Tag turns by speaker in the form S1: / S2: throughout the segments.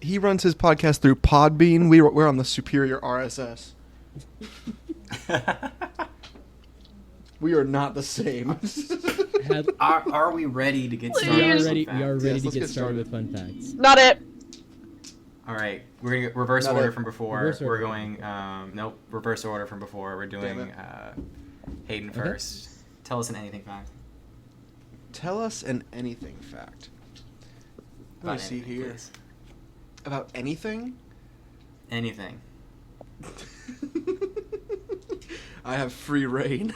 S1: he runs his podcast through Podbean. We're on the superior RSS. We are not the same.
S2: Are we ready to get started?
S3: We are ready to get started with fun facts.
S4: Not it.
S2: All right, we're going to reverse order from before.
S3: Reverse order.
S2: We're going, nope, reverse order from before. We're doing Hayden first. Tell us an anything fact.
S1: Tell us an anything fact. Let me see here.
S2: Please.
S1: About anything?
S2: Anything.
S1: I have free reign.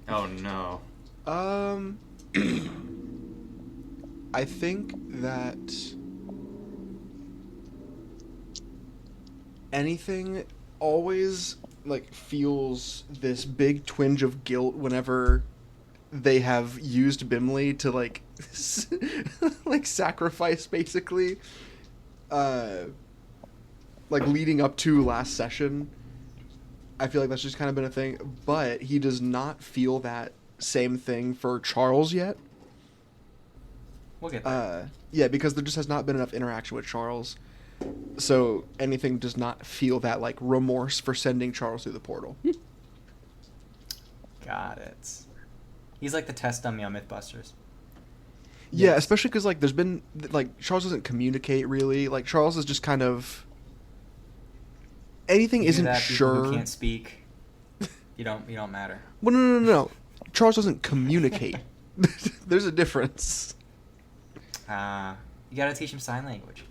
S2: Oh, no.
S1: I think that anything always like feels this big twinge of guilt whenever they have used Bimly to like like sacrifice basically like leading up to last session. I feel like that's just kind of been a thing, but he does not feel that same thing for Charles yet.
S2: We'll get there.
S1: Yeah, because there just has not been enough interaction with Charles. So anything does not feel that like remorse for sending Charles through the portal.
S2: Got it. He's like the test dummy on Mythbusters.
S1: Yeah, especially because like there's been like Charles doesn't communicate really. Like Charles is just kind of anything
S2: You do
S1: isn't
S2: that, people
S1: sure.
S2: who can't speak. You don't matter.
S1: Well, no. Charles doesn't communicate. There's a difference.
S2: You gotta teach him sign language.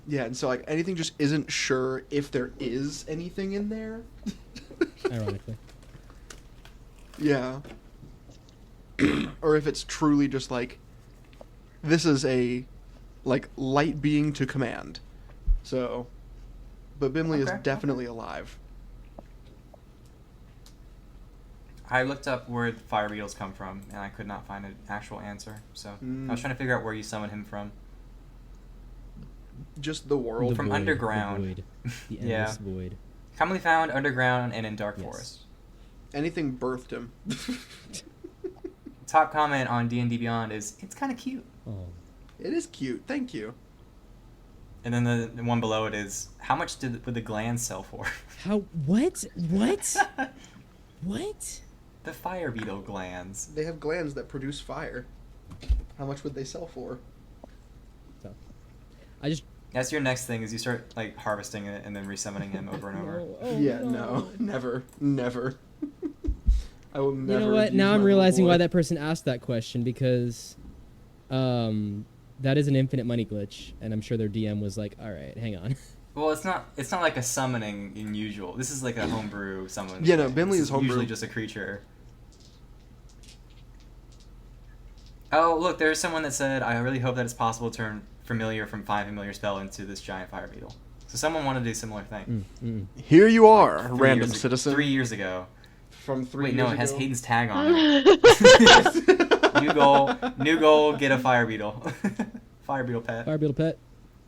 S1: Yeah, and so like anything just isn't sure if there is anything in there.
S3: Ironically.
S1: Yeah. Or if it's truly just like this is a like light being to command. So but Bimly is definitely alive.
S2: I looked up where the fire beetles come from, and I could not find an actual answer. So I was trying to figure out where you summon him from.
S1: Just the world.
S2: From underground.
S3: The void. The
S2: Yeah.
S3: endless void.
S2: Commonly found underground and in dark
S3: Yes.
S2: forests.
S1: Anything birthed him.
S2: Top comment on D&D Beyond is, it's kind of cute.
S3: Oh.
S1: It is cute. Thank you.
S2: And then the one below it is, how much would the glands sell for?
S3: How? What? What? What?
S2: The fire beetle glands.
S1: They have glands that produce fire. How much would they sell for?
S3: So, I just.
S2: That's your next thing, is you start like harvesting it and then resummoning him over and over.
S1: No. Never. I will never.
S3: You know what?
S1: use
S3: Now
S1: my
S3: I'm
S1: little
S3: realizing
S1: boy.
S3: why that person asked that question, because that is an infinite money glitch, and I'm sure their DM was like, "All right, hang on."
S2: Well, it's not like a summoning in usual. This is like a homebrew summon.
S1: Yeah, no, Bimly is homebrew.
S2: Usually just a creature. Oh, look, there's someone that said, I really hope that it's possible to turn familiar from 5 familiar spell into this giant fire beetle. So someone wanted to do a similar thing.
S1: Here you are,
S2: Like 3
S1: random
S2: years
S1: citizen.
S2: 3 years ago.
S1: From 3
S2: Wait,
S1: years
S2: no, it has
S1: ago.
S2: Hayden's tag on it. New goal, get a fire beetle. Fire beetle pet.
S3: Fire beetle pet.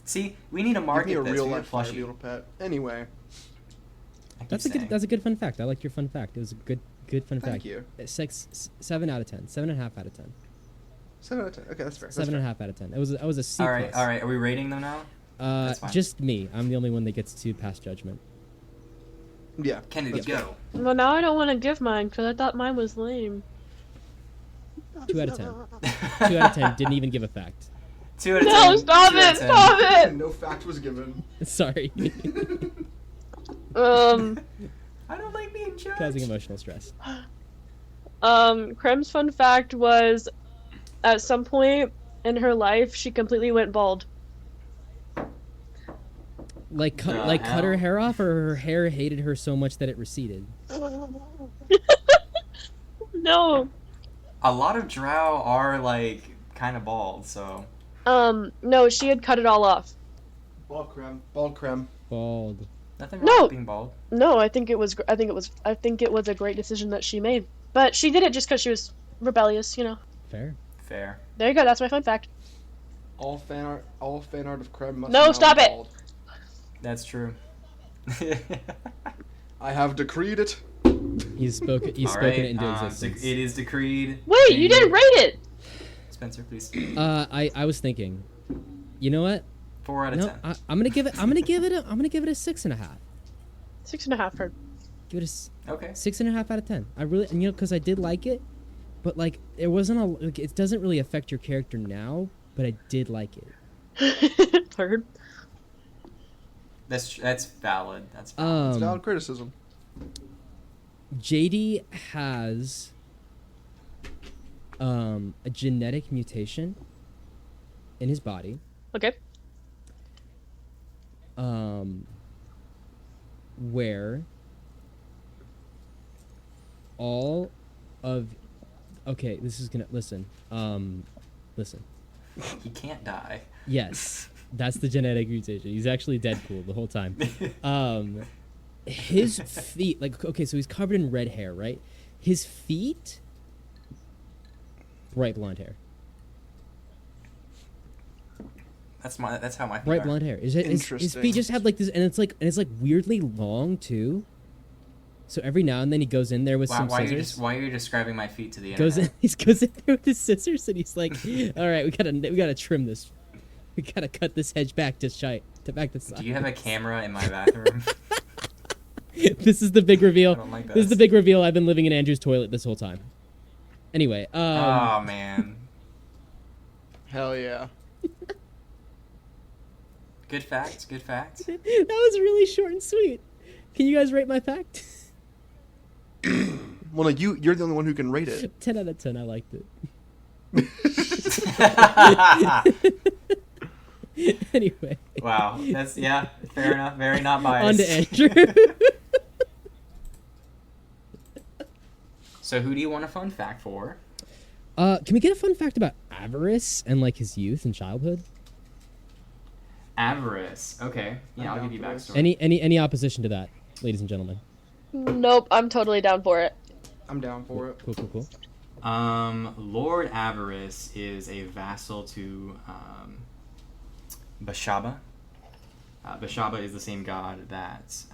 S2: See, we need a
S1: Give
S2: market
S1: me a
S2: this.
S1: real
S2: We need
S1: life fire
S2: plushie.
S1: beetle pet. Anyway,
S2: I keep
S3: That's a
S2: saying.
S3: good fun fact. I liked your fun fact. It was a good fun fact.
S1: thank you.
S3: 7 out of 10. 7.5 out of 10.
S1: 7 out of 10. Okay, that's fair.
S3: 7.5 out of 10. It was a C+.
S2: All right. Are we rating them now? That's fine.
S3: Just me. I'm the only one that gets to pass judgment.
S1: Yeah.
S2: Kennedy,
S1: that's
S2: go.
S4: Well, now I don't want to give mine because I thought mine was lame.
S3: 2 out of 10. 2 out of 10. Didn't even give a fact.
S2: 2 out of 10.
S4: No, stop
S2: 2 out
S4: it!
S2: of 10.
S4: Stop
S1: fair.
S4: it!
S1: No fact was given.
S3: Sorry.
S2: I don't like being judged.
S3: Causing emotional stress.
S4: Creme's fun fact was, at some point in her life, she completely went bald.
S3: Like cut
S2: hell?
S3: her hair off, or her hair hated her so much that it receded.
S4: No.
S2: A lot of drow are like kind of bald, so.
S4: No, she had cut it all off.
S1: Bald creme. Bald creme.
S3: Bald.
S2: Nothing wrong
S4: No.
S2: with being bald.
S4: No, I think it was a great decision that she made. But she did it just because she was rebellious, you know.
S3: Fair.
S2: Fair.
S4: There you go. That's my fun fact.
S1: All fan art of creme must
S4: No,
S1: now
S4: stop
S1: be
S4: it!
S1: bald.
S2: That's true.
S1: I have decreed it.
S3: He's spoken it into existence.
S2: It is decreed.
S4: Wait, you didn't rate it!
S2: Spencer, please.
S3: I was thinking, you know what?
S2: 4 out of
S3: No,
S2: 10.
S3: I'm gonna give it a 6.5.
S4: 6.5 for.
S3: Give it a
S2: Okay.
S3: 6.5 out of 10. I really, and because I did like it, but like it wasn't a. Like, it doesn't really affect your character now, but I did like it.
S4: Heard.
S2: That's valid. That's valid.
S1: It's valid criticism.
S3: JD has a genetic mutation in his body.
S4: Okay.
S3: Where all of this is gonna listen.
S2: He can't die.
S3: Yes, that's the genetic mutation. He's actually Deadpool the whole time. His feet, so he's covered in red hair, right? His feet, bright blonde hair.
S2: That's how my feet
S3: Bright
S2: are.
S3: blonde hair. His feet just have like this, and it's like weirdly long too. So every now and then he goes in there with some scissors.
S2: Why are you describing my feet to the
S3: He goes in there with his scissors, and he's like, "All right, we gotta trim this. We gotta cut this hedge back to back to size."
S2: Do you have a camera in my bathroom?
S3: This is the big reveal.
S2: I don't like
S3: This is the big reveal. I've been living in Andrew's toilet this whole time. Anyway.
S2: Oh man.
S1: Hell yeah.
S2: Good facts. Good facts.
S3: That was really short and sweet. Can you guys rate my fact?
S1: Well, no, you're the only one who can rate it.
S3: 10 out of 10. I liked it. Anyway.
S2: Wow. That's fair enough. Very not biased.
S3: On to Andrew.
S2: So who do you want a fun fact for?
S3: Can we get a fun fact about Avarice and like his youth and childhood?
S2: Avarice. Okay. Yeah, I'll give you backstory.
S3: Any opposition to that, ladies and gentlemen?
S4: Nope, I'm totally down for it.
S1: I'm down for it.
S3: Cool.
S2: Lord Avarice is a vassal to Bashaba. Bashaba is the same god that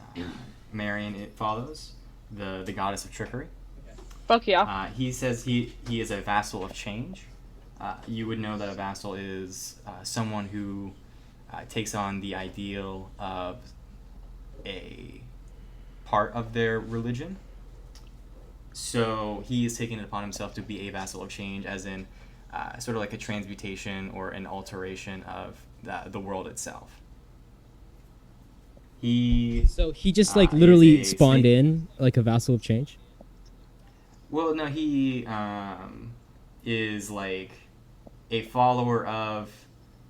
S2: Marion follows, the goddess of trickery.
S4: Fuck yeah.
S2: He says he is a vassal of change. You would know that a vassal is someone who takes on the ideal of a part of their religion. So he is taking it upon himself to be a vassal of change, as in sort of like a transmutation or an alteration of the world itself.
S3: So he just literally
S2: is a
S3: spawned
S2: snake.
S3: in like a vassal of change?
S2: Well, no, he is like a follower of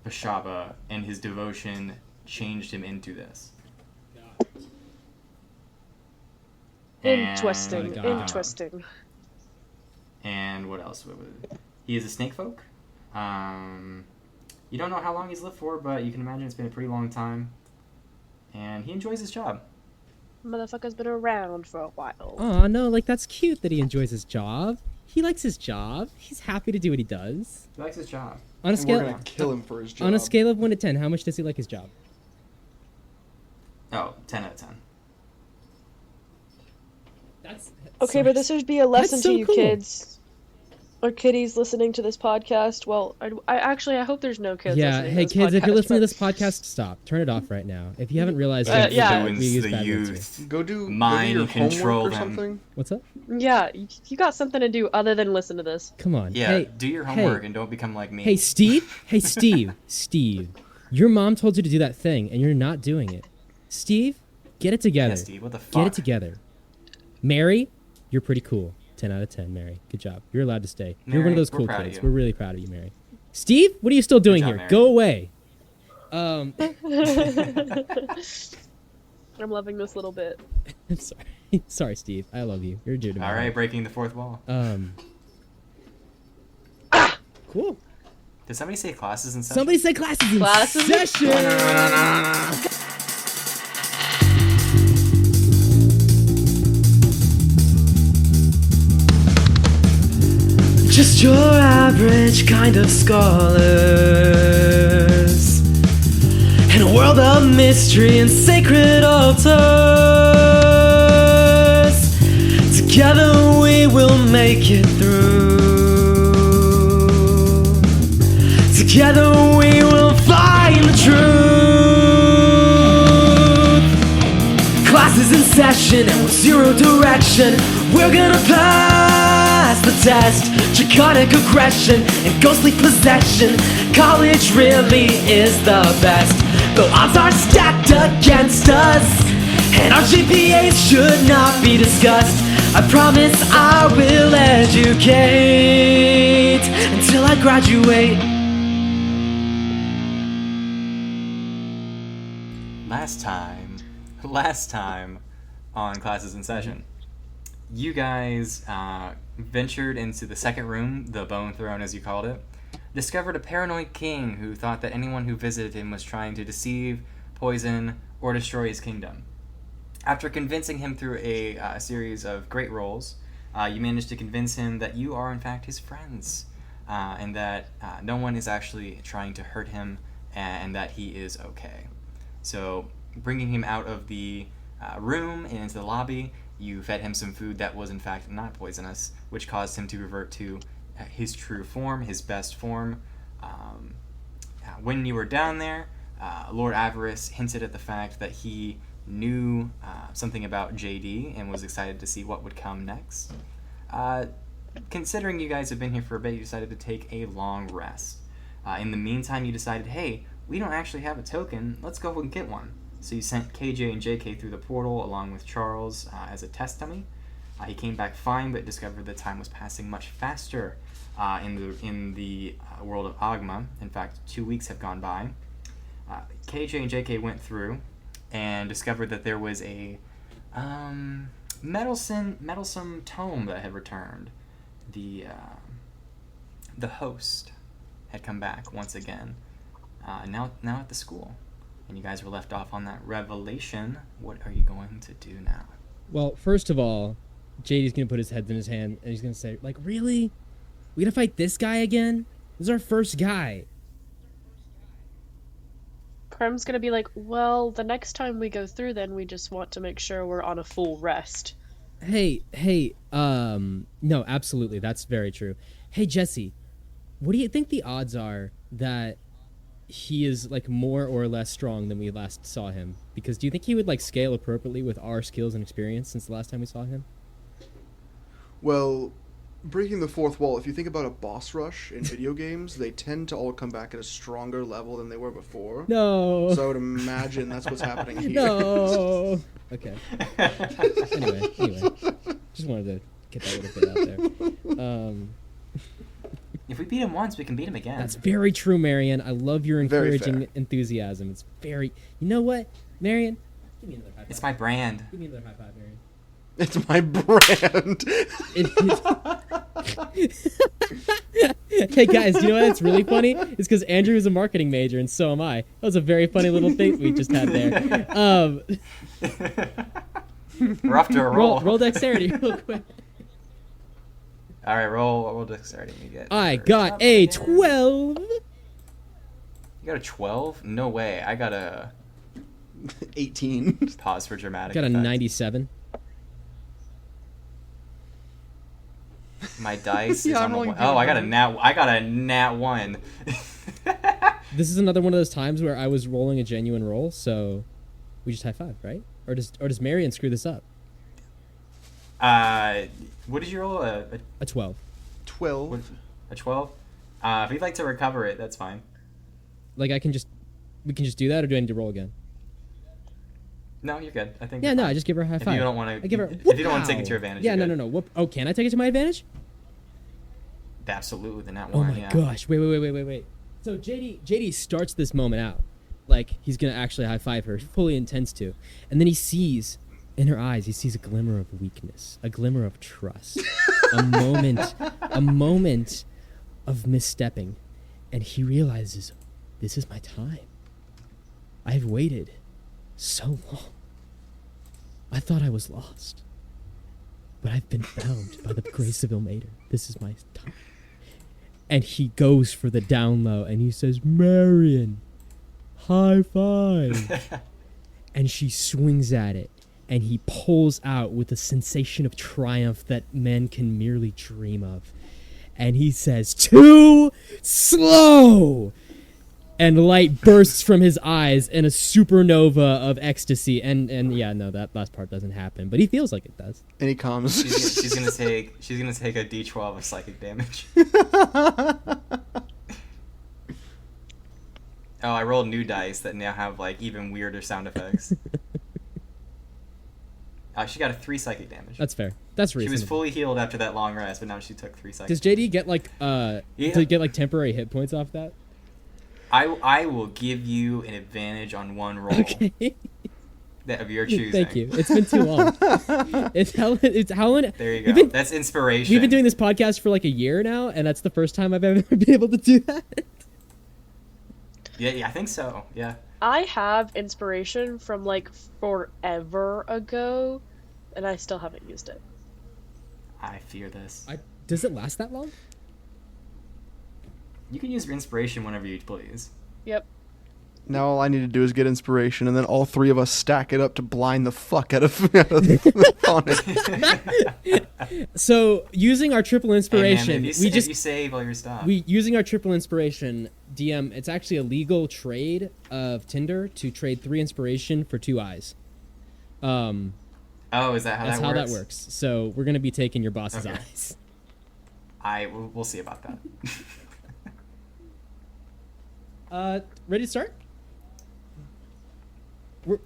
S2: Bashaba, and his devotion changed him into this.
S4: Interesting.
S3: And,
S4: Interesting.
S2: And what else? He is a snake folk. You don't know how long he's lived for, but you can imagine it's been a pretty long time. And he enjoys his job.
S4: Motherfucker's been around for a while.
S3: Oh no, like that's cute that he enjoys his job. He likes his job. He's happy to do what he does.
S2: He likes his job.
S3: On a
S1: And we're
S3: scale
S1: gonna kill him for his job.
S3: on a scale of 1 to 10, how much does he like his job?
S2: Oh, 10 out of 10.
S3: That's
S4: Okay, but this would be a lesson
S3: so
S4: to you
S3: cool.
S4: kids. Or kiddies listening to this podcast. Well, I hope there's no kids
S3: yeah.
S4: listening
S3: Hey
S4: to this
S3: kids, if you're
S4: podcast,
S3: listening to
S4: but-
S3: this podcast, stop. Turn it off right now. If you haven't realized,
S4: Yeah.
S3: that we
S2: Influence
S3: use
S2: the
S3: bad words here.
S2: youth.
S1: Go do
S2: Mind
S1: your
S2: control
S1: homework or
S2: them.
S1: something.
S3: What's up?
S4: Yeah, you got something to do other than listen to this.
S3: Come on.
S2: Yeah,
S3: Hey,
S2: do your homework and don't become like me.
S3: Hey, Steve. Hey, Steve. Steve. Your mom told you to do that thing, and you're not doing it. Steve, get it together.
S2: Yeah, Steve, what the fuck?
S3: Get it together. Mary, you're pretty cool. 10 out of 10, Mary. Good job. You're allowed to stay. You're one
S2: Mary,
S3: of those
S2: we're
S3: cool
S2: proud of
S3: kids.
S2: you.
S3: We're really proud of you, Mary. Steve, what are you still doing
S2: job,
S3: here?
S2: Mary.
S3: Go away.
S4: I'm loving this little bit.
S3: I'm sorry. Sorry, Steve. I love you. You're dear to me.
S2: All right, breaking the fourth wall.
S3: Cool.
S2: Did somebody say classes and stuff?
S3: Somebody say classes in
S4: Classes in
S3: session. Just your average kind of scholars in a world of mystery and sacred altars. Together we will make it through. Together we will find the truth.
S5: action and with zero direction. We're gonna pass the test. Draconic aggression and ghostly possession. College really is the best, though odds are stacked against us, and our GPAs should not be discussed. I promise I will educate until I graduate.
S2: Last time on Classes in Session, you guys ventured into the second room, the Bone Throne as you called it, discovered a paranoid king who thought that anyone who visited him was trying to deceive, poison, or destroy his kingdom. After convincing him through a series of great rolls, you managed to convince him that you are in fact his friends, and that no one is actually trying to hurt him, and that he is okay. So, bringing him out of the room and into the lobby, you fed him some food that was in fact not poisonous, which caused him to revert to his true form, his best form. When you were down there, Lord Avarice hinted at the fact that he knew something about JD and was excited to see what would come next. Considering you guys have been here for a bit, you decided to take a long rest. In the meantime, you decided, hey, we don't actually have a token, let's go and get one. So you sent KJ and JK through the portal along with Charles as a test dummy. He came back fine, but discovered that time was passing much faster in the world of Agma. In fact, 2 weeks have gone by. KJ and JK went through and discovered that there was a meddlesome tome that had returned. The host had come back once again, now at the school. And you guys were left off on that revelation. What are you going to do now?
S3: Well, first of all, JD's going to put his head in his hand, and he's going to say, like, really? We going to fight this guy again? This is our first guy.
S4: Creme's gonna be like, well, the next time we go through, then we just want to make sure we're on a full rest.
S3: Hey, no, absolutely, that's very true. Hey, Jesse, what do you think the odds are that he is, like, more or less strong than we last saw him? Because do you think he would, like, scale appropriately with our skills and experience since the last time we saw him?
S1: Well, breaking the fourth wall, if you think about a boss rush in video games, they tend to all come back at a stronger level than they were before.
S3: No.
S1: So I would imagine that's what's happening here.
S3: No. Okay. Anyway, just wanted to get that little bit out there.
S2: If we beat him once, we can beat him again.
S3: That's very true, Marion. I love your
S1: Very
S3: encouraging
S1: fair.
S3: enthusiasm. It's very... You know what, Marion? Give me another high five.
S2: It's my brand.
S3: Give me another high five, Marion.
S1: It's my brand.
S3: Hey, guys, do you know what's really funny? It's because Andrew is a marketing major, and so am I. That was a very funny little thing we just had there.
S2: We're off to a roll.
S3: Roll dexterity real quick.
S2: All right, roll dexterity. You get.
S3: I got a 12.
S2: You got a 12? No way. I got a
S1: 18.
S2: pause for dramatic.
S3: Got a
S2: effect.
S3: 97.
S2: My dice
S1: Yeah,
S2: is
S1: I'm
S2: on the
S1: rolling
S2: one. Oh, I got a
S1: good.
S2: nat 1.
S3: This is another one of those times where I was rolling a genuine roll, so we just high five, right? Or does Marion screw this up?
S2: What did you roll?
S3: A 12.
S1: 12.
S2: A 12? If you'd like to recover it, that's fine.
S3: Like we can just do that, or do I need to roll again?
S2: No, you're good. I think.
S3: Yeah,
S2: you're
S3: no,
S2: fine.
S3: I just give her a high
S2: If
S3: five.
S2: you don't want to,
S3: I give her.
S2: if you don't want to take it to your advantage.
S3: Yeah,
S2: you're
S3: no.
S2: good.
S3: Whoop. Oh, can I take it to my advantage?
S2: Absolutely, the nat
S3: Oh
S2: 1.
S3: my
S2: yeah.
S3: gosh! Wait. So JD starts this moment out like he's gonna actually high five her. He fully intends to, and then he sees in her eyes, he sees a glimmer of weakness, a glimmer of trust, a moment of misstepping, and he realizes, this is my time. I've waited so long. I thought I was lost, but I've been found by the grace of Ilmater. This is my time. And he goes for the down low, and he says, Marion, high five. And she swings at it, and he pulls out with a sensation of triumph that men can merely dream of. And he says, too slow! and light bursts from his eyes in a supernova of ecstasy. And yeah, no, that last part doesn't happen, but he feels like it does.
S1: And he comes.
S2: She's gonna take a D12 of psychic damage. Oh, I rolled new dice that now have like even weirder sound effects. She got a 3 psychic damage.
S3: That's fair. That's reasonable.
S2: She was fully healed after that long rest, but now she took 3 psychic.
S3: Does JD get like to get like temporary hit points off that?
S2: I will give you an advantage on one roll.
S3: Okay.
S2: That of your choosing.
S3: Thank you. It's been too long. It's Helen.
S2: There you go. That's inspiration.
S3: We've been doing this podcast for like a year now, and that's the first time I've ever been able to do that.
S2: Yeah, I think so. Yeah.
S4: I have inspiration from like forever ago, and I still haven't used it.
S2: I fear this.
S3: Does it last that long?
S2: You can use inspiration whenever you please.
S4: Yep.
S1: Now all I need to do is get inspiration, and then all 3 of us stack it up to blind the fuck out of the opponent.
S3: So using our triple inspiration,
S2: Hey man, if you save all your stuff.
S3: Using our triple inspiration, DM. It's actually a legal trade of Tinder to trade 3 inspiration for 2 eyes.
S2: Oh, is that how
S3: that's
S2: that works?
S3: how that works. So we're gonna be taking your boss's
S2: Okay.
S3: eyes.
S2: We'll see about that.
S3: Ready to start?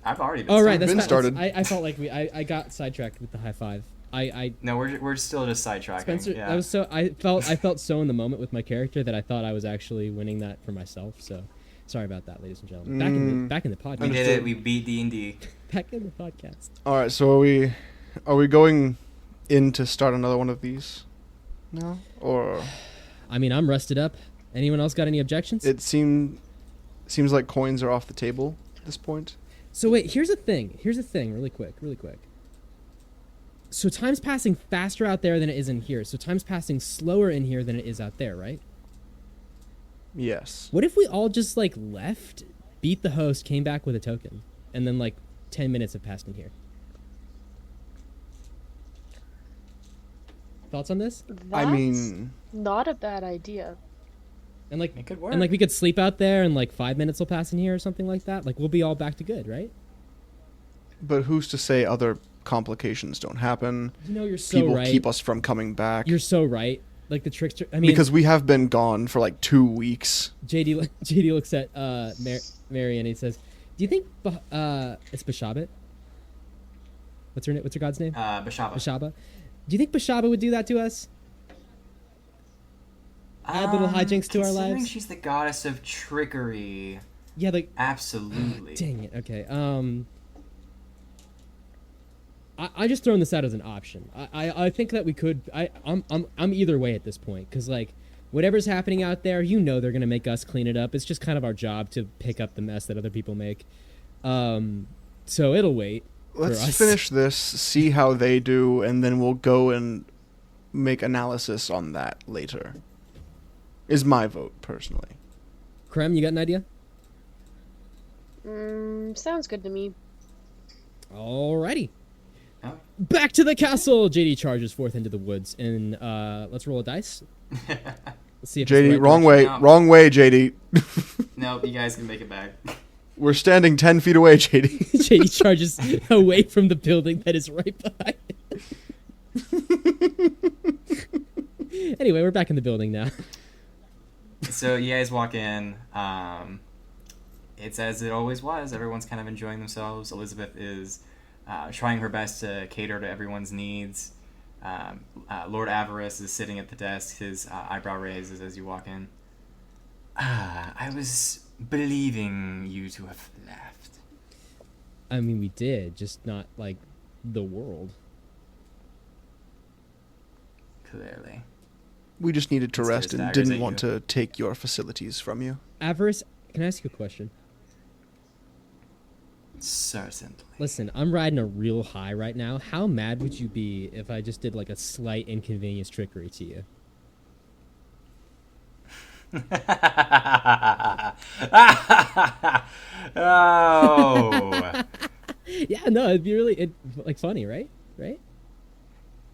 S2: I've already been.
S3: Oh right, that's
S1: been
S3: fine.
S1: started.
S3: I felt like I got sidetracked with the high five.
S2: No, we're still just sidetracking.
S3: Spencer,
S2: yeah.
S3: I felt so in the moment with my character that I thought I was actually winning that for myself. So sorry about that, ladies and gentlemen. Back in the podcast.
S2: We did it. We beat D&D.
S3: Back in the podcast.
S1: All right, so are we going in to start another one of these? No, or
S3: I mean, I'm rusted up. Anyone else got any objections?
S1: it seems like coins are off the table at this point.
S3: So wait, here's the thing, really quick. So time's passing faster out there than it is in here. So time's passing slower in here than it is out there, right?
S1: Yes.
S3: What if we all just like left, beat the host, came back with a token, and then like 10 minutes have passed in here? Thoughts on this?
S1: I mean,
S4: not a bad idea.
S3: And like
S2: It could work.
S3: And like we could sleep out there and like 5 minutes will pass in here or something like that. Like we'll be all back to good, right?
S1: but who's to say other complications don't happen?
S3: You know, you're so
S1: People
S3: right.
S1: keep us from coming back.
S3: You're so right. Like the trickster. I mean,
S1: because we have been gone for like 2 weeks.
S3: JD looks at Mary and he says, "Do you think it's Bashabit? What's her god's name?
S2: Bashaba.
S3: Bashaba. Do you think Bashaba would do that to us? Add little hijinks to our
S2: Considering
S3: lives?
S2: she's the goddess of trickery.
S3: Yeah, like
S2: Absolutely.
S3: dang it. Okay. I just throwing this out as an option. I think that we could. I'm either way at this point because like whatever's happening out there, you know, they're gonna make us clean it up. It's just kind of our job to pick up the mess that other people make. So it'll wait.
S1: Let's finish this, see how they do, and then we'll go and make analysis on that later. Is my vote, personally.
S3: Creme, you got an idea?
S4: Sounds good to me.
S3: Alrighty.
S2: Oh.
S3: Back to the castle. JD charges forth into the woods, and let's roll a dice. Let's see if it's the
S1: JD,
S3: right
S1: wrong
S3: direction.
S1: way,
S2: No.
S1: wrong way, JD.
S2: Nope, you guys can make it back.
S1: We're standing 10 feet away, JD.
S3: JD charges away from the building that is right behind it. Anyway, we're back in the building now.
S2: So you guys walk in. It's as it always was. Everyone's kind of enjoying themselves. Elizabeth is trying her best to cater to everyone's needs. Lord Avarice is sitting at the desk. His eyebrow raises as you walk in. I was believing you to have left.
S3: I mean, we did, just not like the world.
S2: Clearly.
S1: We just needed to
S2: Let's
S1: rest
S2: get
S1: and
S2: daggers
S1: didn't
S2: at
S1: want
S2: you.
S1: to take your facilities from you.
S3: Avarice, can I ask you a question?
S2: Certainly.
S3: Listen, I'm riding a real high right now. How mad would you be if I just did like a slight inconvenience trickery to you?
S2: Oh.
S3: Yeah, no, it'd be really like funny, right? Right?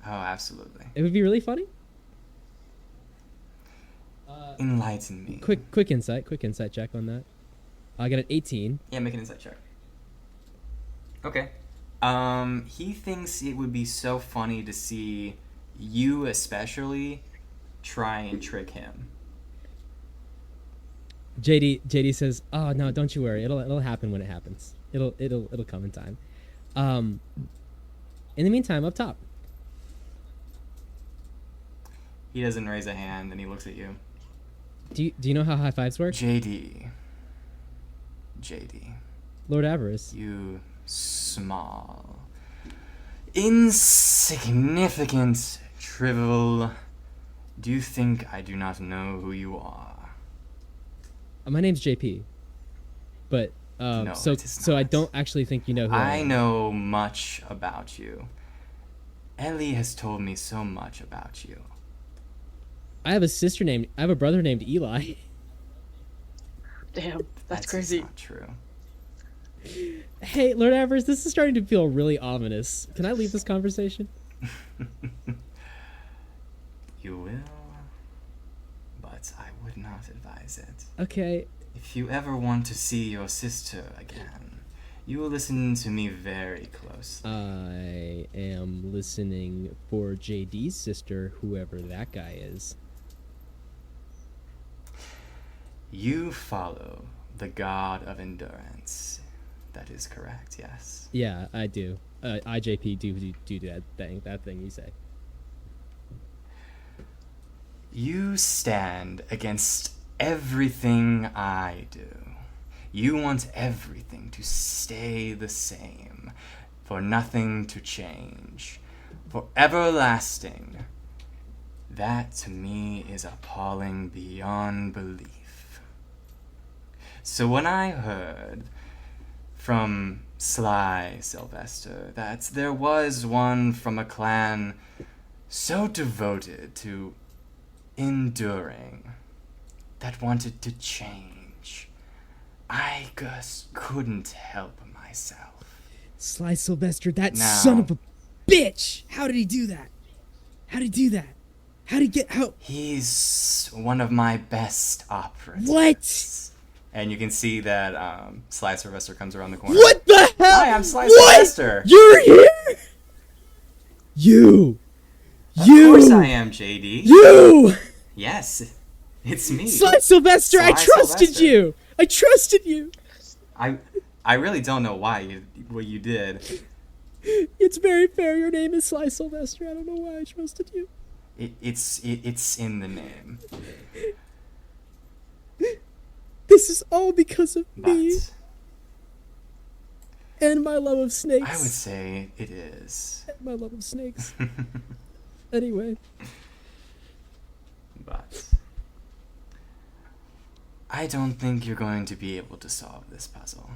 S2: Oh, absolutely.
S3: It would be really funny.
S2: Enlighten me.
S3: Quick insight check on that. I got an 18.
S2: Yeah, make an insight check. Okay. He thinks it would be so funny to see you especially try and trick him.
S3: JD says, "Oh no, don't you worry. It'll happen when it happens. It'll come in time." In the meantime, up top.
S2: He doesn't raise a hand, and he looks at you.
S3: Do you know how high fives work?
S2: JD,
S3: Lord Avarice.
S2: you small, insignificant, trivial. Do you think I do not know who you are?
S3: My name's JP. But
S2: No,
S3: so
S2: it is
S3: so I
S2: not.
S3: don't actually think you know who I
S2: I
S3: am.
S2: know much about you. Ellie has told me so much about you.
S3: I have a brother named Eli.
S4: Damn, that's
S2: Just
S4: crazy.
S2: not true.
S3: Hey, Lord Avarice, this is starting to feel really ominous. Can I leave this conversation?
S2: You will, but I would not advise it.
S3: Okay.
S2: If you ever want to see your sister again, you will listen to me very closely.
S3: I am listening for JD's sister, whoever that guy is.
S2: You follow the god of endurance. That is correct, yes.
S3: Yeah, I do. IJP do that thing you say.
S2: You stand against everything I do. You want everything to stay the same, for nothing to change, for everlasting. That to me is appalling beyond belief. So when I heard from Sly Sylvester that there was one from a clan so devoted to enduring, that wanted to change, I just couldn't help myself.
S3: Sly Sylvester, that
S2: Now-
S3: son of a bitch! How did he do that? How did he do that? How did he get how?
S2: He's one of my best operatives.
S3: What?
S2: And you can see that Sly Sylvester comes around the corner.
S3: What the hell?
S2: Hi, I'm Sly
S3: What?
S2: Sylvester.
S3: You're here? You!
S2: Of course I am, JD.
S3: You!
S2: Yes, it's me.
S3: Sly Sylvester, I
S2: Sly
S3: trusted
S2: Sylvester.
S3: you! I trusted you!
S2: I really don't know what you did.
S3: It's very fair, your name is Sly Sylvester. I don't know why I trusted you.
S2: It's in the name.
S3: This is all because of me
S2: But
S3: and my love of snakes.
S2: I would say it is.
S3: My love of snakes. Anyway.
S2: But I don't think you're going to be able to solve this puzzle.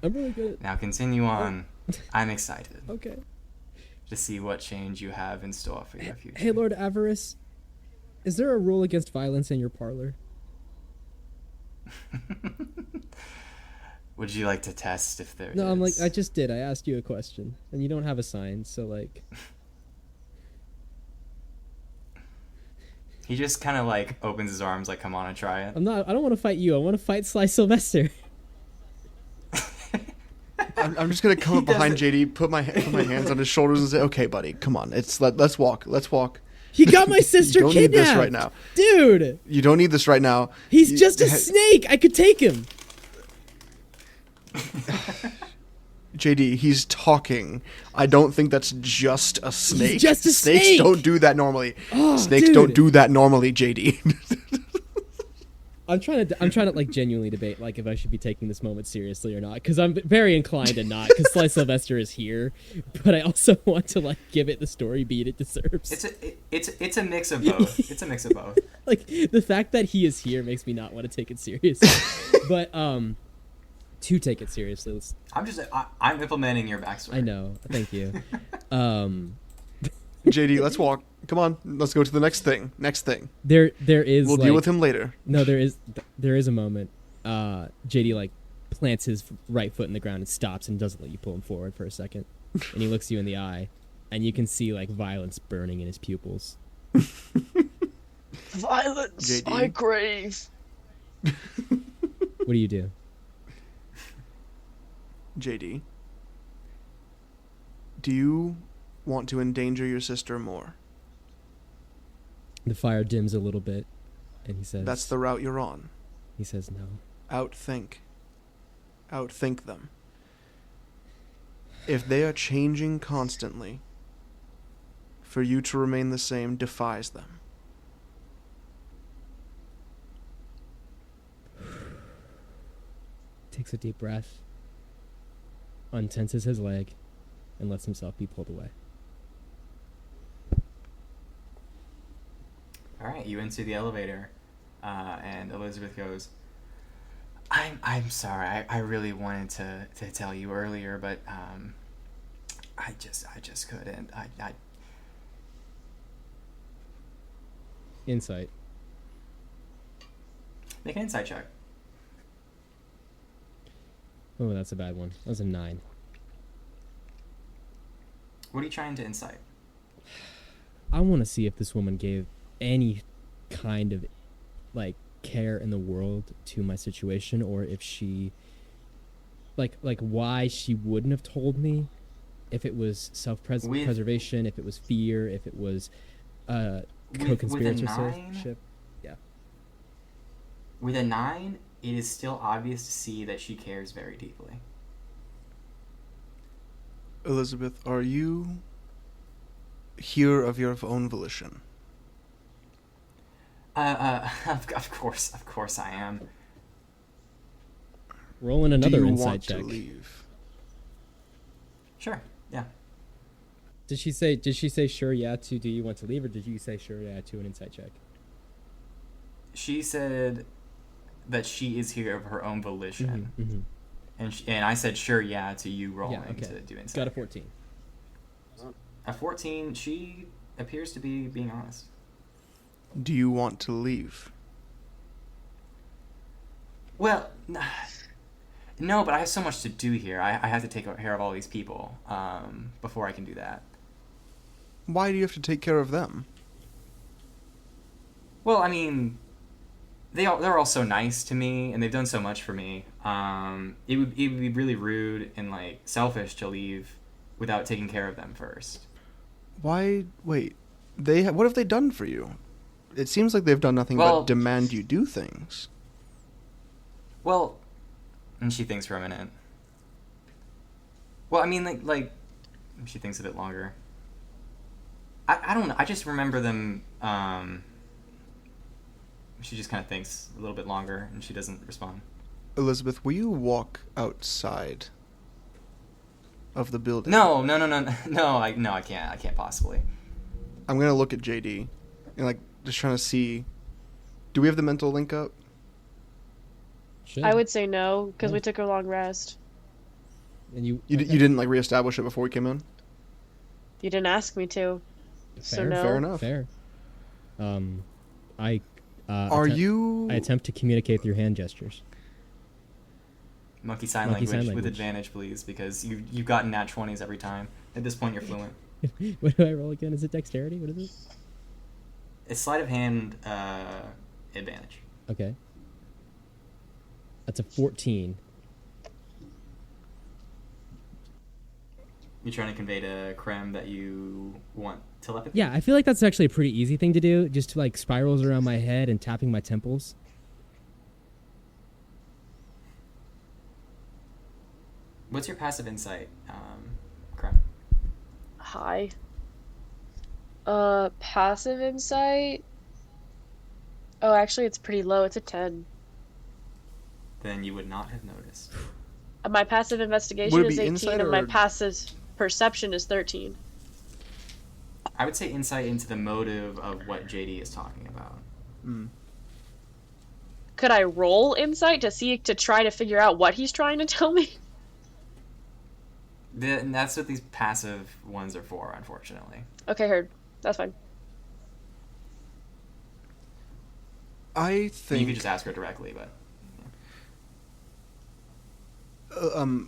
S3: I'm really good at...
S2: Now continue on. I'm excited
S3: Okay.
S2: to see what change you have in store for your future.
S3: Hey, Lord Avarice, is there a rule against violence in your parlor?
S2: Would you like to test if there is?
S3: No, I'm like, I just did. I asked you a question, and you don't have a sign, so like...
S2: He just kind of like opens his arms like, come on and try it.
S3: I don't want to fight you. I want to fight Sly Sylvester.
S1: I'm just gonna come up behind JD, put my hands on his shoulders, and say, "Okay, buddy, come on. Let's walk. Let's walk."
S3: He got my sister
S1: You don't
S3: kidnapped.
S1: need this right now.
S3: Dude,
S1: You don't need this right now.
S3: he's
S1: You-
S3: just a snake. I could take him.
S1: JD, he's talking. I don't think that's just a snake.
S3: just a
S1: Snakes
S3: snake.
S1: don't do that normally.
S3: Oh,
S1: Snakes
S3: dude.
S1: don't do that normally, JD.
S3: I'm trying to like genuinely debate like if I should be taking this moment seriously or not, because I'm very inclined to not, because Sly Sylvester is here, but I also want to like give it the story beat it deserves.
S2: It's a mix of both. It's a mix of both.
S3: Like the fact that he is here makes me not want to take it seriously. But to take it seriously,
S2: I'm implementing your backstory.
S3: I know. Thank you.
S1: JD, let's walk. Come on, let's go to the next thing.
S3: There is.
S1: We'll deal with him later.
S3: No, there is a moment. JD like plants his right foot in the ground and stops and doesn't let you pull him forward for a second, and he looks you in the eye, and you can see like violence burning in his pupils.
S4: Violence,
S1: JD?
S4: I crave.
S3: What do you do?
S1: JD, do you want to endanger your sister more?
S3: The fire dims a little bit, and he says,
S1: That's the route you're on.
S3: He says no.
S1: Outthink them. If they are changing constantly, for you to remain the same defies them.
S3: Takes a deep breath, untenses his leg, and lets himself be pulled away.
S2: All right, you enter the elevator, and Elizabeth goes, I'm sorry. I really wanted to tell you earlier, but I just couldn't. I
S3: Insight.
S2: Make an insight check.
S3: Oh, that's a bad one. That was a 9.
S2: What are you trying to insight?
S3: I want to see if this woman gave any kind of like care in the world to my situation, or if she like why she wouldn't have told me, if it was self-preservation, if it was fear, if it was co-conspiratorship. Yeah.
S2: With a 9, it is still obvious to see that she cares very deeply.
S1: Elizabeth, are you here of your own volition?
S2: Of course I am.
S3: Rolling
S1: Do
S3: another
S1: you
S3: insight
S1: want
S3: check.
S1: to leave?
S2: Sure, yeah.
S3: Did she say sure yeah to do you want to leave, or did you say sure yeah to an insight check?
S2: She said that she is here of her own volition.
S3: Mm-hmm.
S2: And I said sure yeah to you rolling
S3: Yeah, okay.
S2: to do insight.
S3: Got a 14.
S2: A 14, she appears to be being honest.
S1: Do you want to leave?
S2: Well, no, but I have so much to do here. I have to take care of all these people before I can do that.
S1: Why do you have to take care of them?
S2: Well, I mean, they're all so nice to me, and they've done so much for me. It would be really rude and like selfish to leave without taking care of them first.
S1: Why? Wait. What have they done for you? It seems like they've done nothing
S2: Well-
S1: but demand you do things.
S2: Well, and she thinks for a minute. Well, I mean, like she thinks a bit longer. I don't know. I just remember them. She just kind of thinks a little bit longer, and she doesn't respond.
S1: Elizabeth, will you walk outside of the building?
S2: No. I can't. I can't possibly.
S1: I'm gonna look at JD and like just trying to see. Do we have the mental link up?
S3: Should.
S4: I would say no, because
S3: Yeah.
S4: we took a long rest.
S3: And you
S1: You didn't like reestablish it before we came in?
S4: You didn't ask me to. So
S3: Fair,
S4: no.
S1: Fair enough.
S3: Fair. I
S1: Are you?
S3: I attempt to communicate through hand gestures.
S2: Monkey sign
S3: Monkey
S2: language
S3: sign
S2: with
S3: language.
S2: advantage, please, because you've gotten nat 20s every time. At this point, you're fluent.
S3: What do I roll again? Is it dexterity? What is it?
S2: It's sleight of hand advantage.
S3: Okay. That's a 14.
S2: You're trying to convey to Creme that you want telepathy?
S3: Yeah, I feel like that's actually a pretty easy thing to do. Just to like spirals around my head and tapping my temples.
S2: What's your passive insight, Creme?
S4: Hi. Passive insight? Oh, actually, it's pretty low. It's a 10.
S2: Then you would not have noticed.
S4: My passive investigation
S1: Would it
S4: is
S1: be
S4: 18,
S1: insight
S4: and my
S1: or-
S4: passive perception is 13.
S2: I would say insight into the motive of what JD is talking about.
S1: Mm.
S4: Could I roll insight to try to figure out what he's trying to tell me?
S2: And that's what these passive ones are for, unfortunately.
S4: Okay, heard. That's fine.
S1: I
S2: You
S1: think.
S2: could just ask her directly, but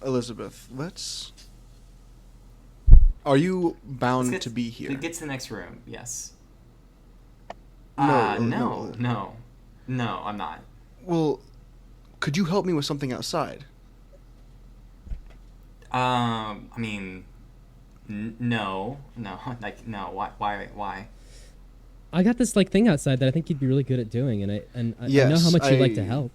S1: Elizabeth, let's. Are you bound to be here?
S2: Get to the next room. Yes. No, I'm not.
S1: Well, could you help me with something outside?
S2: I mean, no, like no. Why?
S3: I got this like thing outside that I think you'd be really good at doing, and I know
S1: Yes,
S3: how much you'd like to help.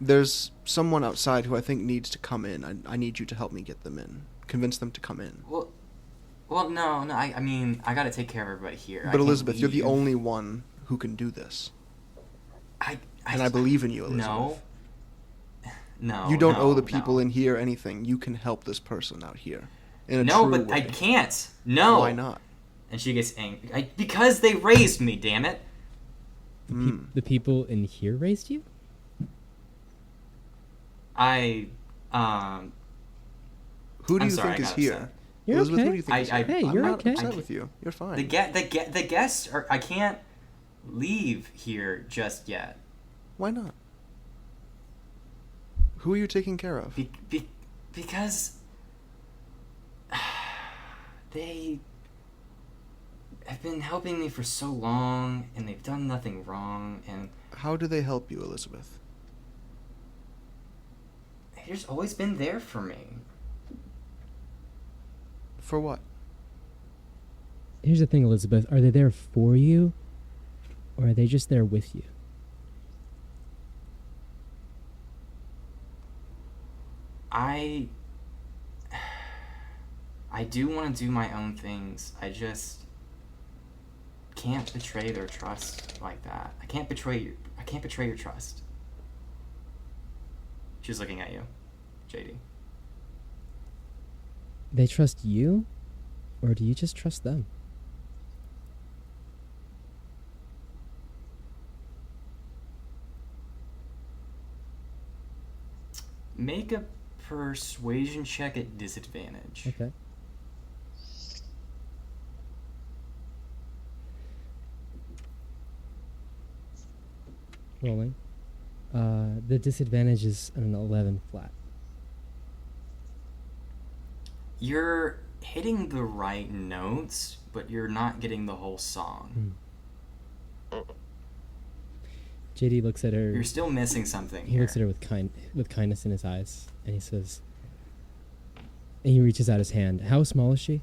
S1: There's someone outside who I think needs to come in. I need you to help me get them in. Convince them to come in.
S2: Well, no. I mean, I gotta take care of everybody here.
S1: But Elizabeth, you're the only one who can do this. And I believe in you, Elizabeth.
S2: No.
S1: You don't owe the people in here anything. You can help this person out here. In a true
S2: but
S1: way.
S2: I can't. No.
S1: Why not?
S2: And she gets angry. Because they raised me, damn it.
S3: The people in here raised you?
S1: Who do you think is here?
S3: You're
S1: Elizabeth,
S3: okay.
S1: who do you think is here?
S3: Hey,
S1: I'm
S3: you're
S1: not
S3: okay.
S1: upset with you. You're fine.
S2: The guests are. I can't leave here just yet.
S1: Why not? Who are you taking care of?
S2: Because they have been helping me for so long, and they've done nothing wrong, and
S1: How do they help you, Elizabeth?
S2: they've just always been there for me.
S1: For what?
S3: Here's the thing, Elizabeth. Are they there for you, or are they just there with you?
S2: I do want to do my own things. I just can't betray their trust like that. I can't betray your trust. She's looking at you, JD.
S3: They trust you, or do you just trust them?
S2: Make a persuasion check at disadvantage.
S3: Okay. Rolling. The disadvantage is an 11 flat.
S2: You're hitting the right notes, but you're not getting the whole song.
S3: JD looks at her.
S2: You're still missing something.
S3: He looks at her with kindness in his eyes, and he says, and he reaches out his hand. How small is she?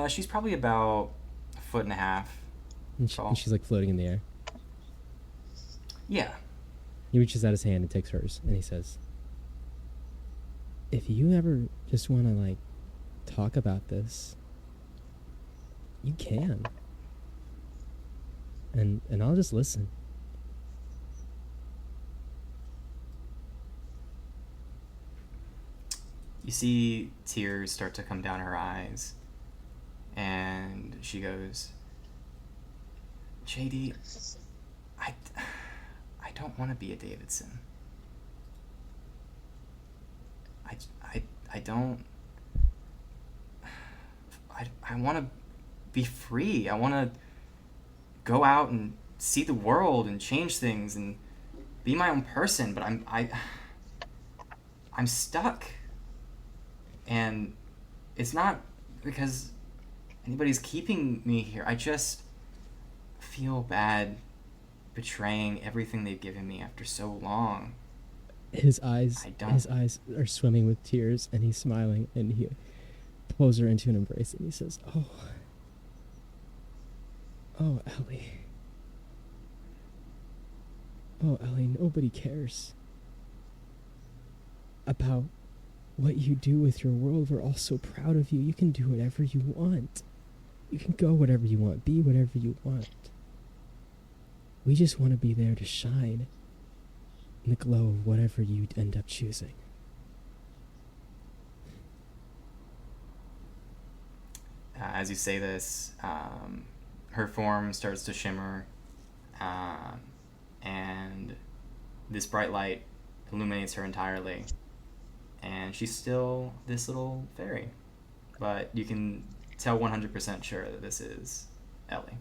S2: She's probably about 1.5 feet.
S3: And she's like floating in the air.
S2: Yeah.
S3: He reaches out his hand and takes hers, and he says, if you ever just want to, like, talk about this, you can. And I'll just listen.
S2: You see tears start to come down her eyes, and she goes, JD, I don't want to be a Davidson. I want to be free. I want to go out and see the world and change things and be my own person, but I'm stuck. And it's not because anybody's keeping me here. I just feel bad betraying everything they've given me after so long.
S3: His eyes are swimming with tears, and he's smiling, and he pulls her into an embrace, and he says, oh, Ellie. Oh, Ellie, nobody cares about what you do with your world. We're all so proud of you. You can do whatever you want. You can go whatever you want, be whatever you want. We just want to be there to shine in the glow of whatever you end up choosing.
S2: As you say this, her form starts to shimmer, and this bright light illuminates her entirely. And she's still this little fairy, but you can tell 100% sure that this is Ellie.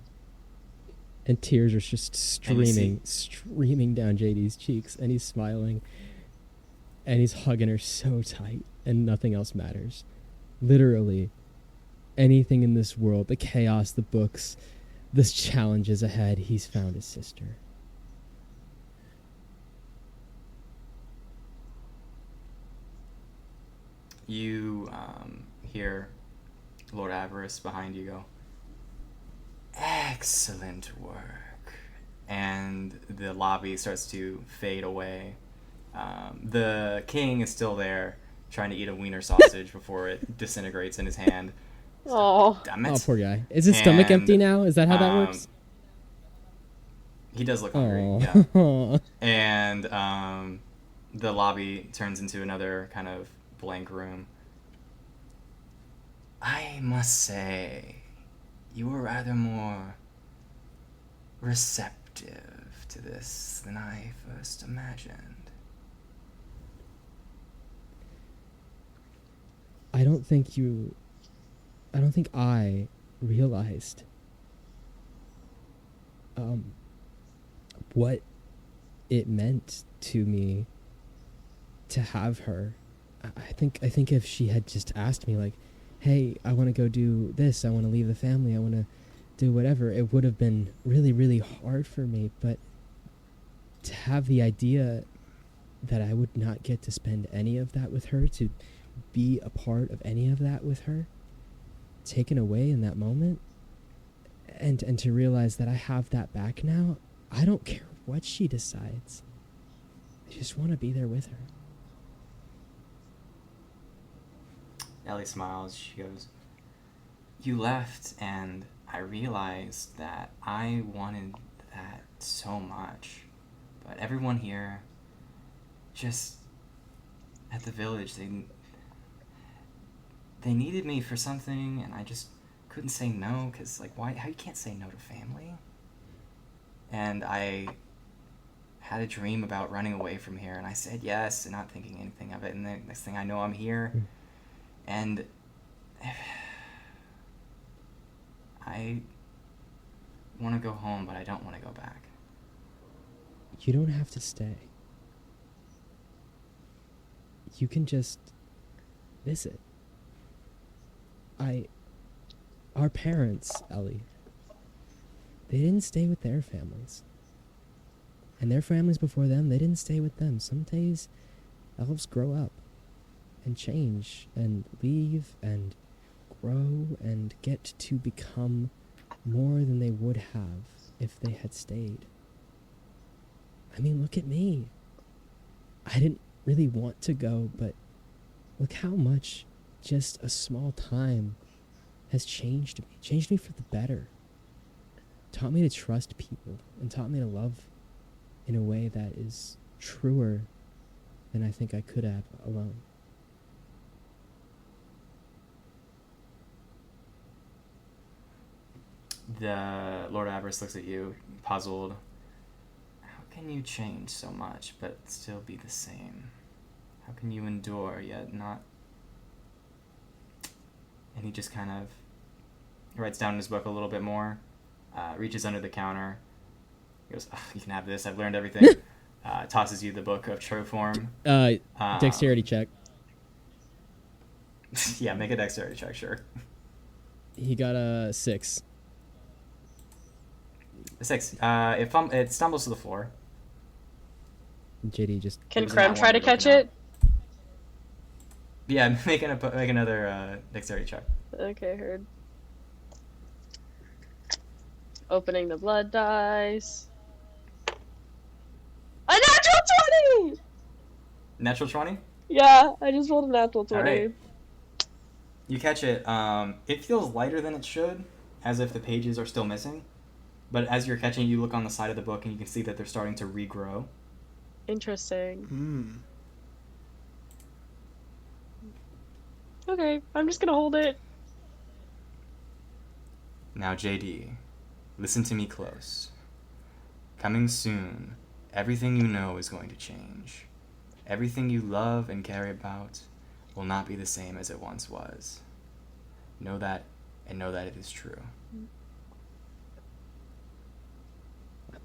S3: And tears are just streaming down JD's cheeks, and he's smiling, and he's hugging her so tight, and nothing else matters. Literally, anything in this world, the chaos, the books, this challenge is ahead. He's found his sister.
S2: You hear Lord Avarice behind you go, "Excellent work." And the lobby starts to fade away. The king is still there, trying to eat a wiener sausage before it disintegrates in his hand.
S4: Oh.
S2: Damn it.
S3: Oh, poor guy. Is his stomach
S2: And,
S3: empty now? Is that how that works?
S2: He does look hungry,
S3: Oh.
S2: yeah. And the lobby turns into another kind of blank room. I must say, you were rather more receptive to this than I first imagined.
S3: I don't think I realized what it meant to me to have her. I think if she had just asked me, like, hey, I want to go do this, I want to leave the family, I want to do whatever, it would have been really, really hard for me. But to have the idea that I would not get to spend any of that with her, to be a part of any of that with her, taken away in that moment, and to realize that I have that back now, I don't care what she decides. I just want to be there with her.
S2: Ellie smiles. She goes, "You left, and I realized that I wanted that so much. But everyone here, just at the village, they needed me for something, and I just couldn't say no, because, like, why? How you can't say no to family? And I had a dream about running away from here, and I said yes, and not thinking anything of it, and the next thing I know, I'm here. And I want to go home, but I don't want to go back."
S3: You don't have to stay. You can just visit. Our parents, Ellie, they didn't stay with their families. And their families before them, they didn't stay with them. Some days, elves grow up and change and leave and grow and get to become more than they would have if they had stayed. I mean, look at me. I didn't really want to go, but look how much just a small time has changed me for the better. Taught me to trust people and taught me to love in a way that is truer than I think I could have alone.
S2: The Lord Avarice looks at you, puzzled. "How can you change so much, but still be the same? How can you endure, yet not..." And he just kind of writes down in his book a little bit more, reaches under the counter. He goes, "You can have this, I've learned everything." Tosses you the book of true form.
S3: Dexterity check.
S2: Yeah, make a dexterity check, sure.
S3: He got a 6.
S2: 6. It stumbles to the floor.
S3: JD just...
S4: Can
S2: was
S4: Creme
S2: not
S4: try
S2: one
S4: to
S2: to
S4: catch
S2: open
S4: it?
S2: Yeah, make another dexterity check.
S4: Okay, heard. Opening the blood dice. A natural 20!
S2: Natural 20?
S4: Yeah, I just rolled a natural 20.
S2: Alright. You catch it. It feels lighter than it should, as if the pages are still missing. But as you're catching it, you look on the side of the book and you can see that they're starting to regrow.
S4: Interesting. Okay, I'm just gonna hold it.
S2: Now, JD, listen to me close. Coming soon, everything you know is going to change. Everything you love and care about will not be the same as it once was. Know that, and know that it is true.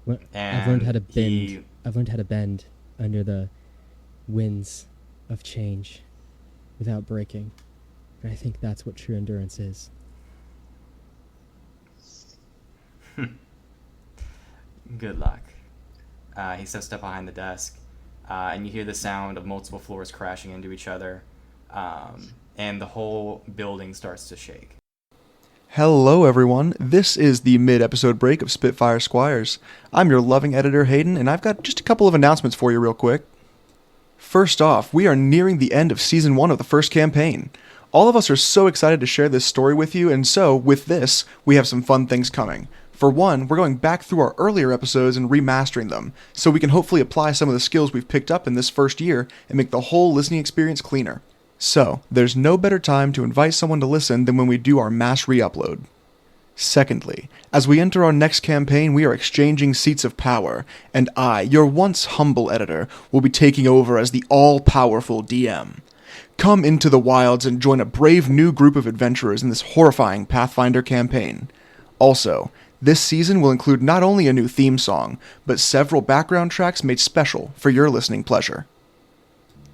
S3: I've learned how to bend. I've learned how to bend under the winds of change without breaking. And I think that's what true endurance is.
S2: Good luck. He steps up behind the desk, and you hear the sound of multiple floors crashing into each other, and the whole building starts to shake.
S1: Hello, everyone. This is the mid-episode break of Spitfire Squires. I'm your loving editor, Hayden, and I've got just a couple of announcements for you real quick. First off, we are nearing the end of Season 1 of the first campaign. All of us are so excited to share this story with you, and so, with this, we have some fun things coming. For one, we're going back through our earlier episodes and remastering them, so we can hopefully apply some of the skills we've picked up in this first year and make the whole listening experience cleaner. So, there's no better time to invite someone to listen than when we do our mass re-upload. Secondly, as we enter our next campaign, we are exchanging seats of power, and I, your once humble editor, will be taking over as the all-powerful DM. Come into the wilds and join a brave new group of adventurers in this horrifying Pathfinder campaign. Also, this season will include not only a new theme song, but several background tracks made special for your listening pleasure.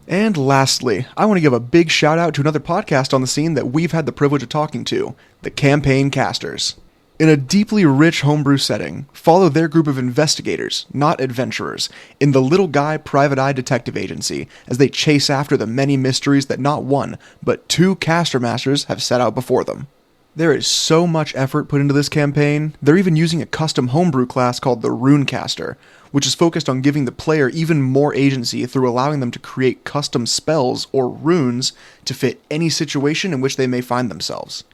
S1: And lastly, I want to give a big shout out to another podcast on the scene that we've had the privilege of talking to, the Campaign Casters. In a deeply rich homebrew setting, follow their group of investigators, not adventurers, in the Little Guy Private Eye Detective Agency as they chase after the many mysteries that not one, but two caster masters have set out before them. There is so much effort put into this campaign, they're even using a custom homebrew class called the Runecaster, which is focused on giving the player even more agency through allowing them to create custom spells or runes to fit any situation in which they may find themselves.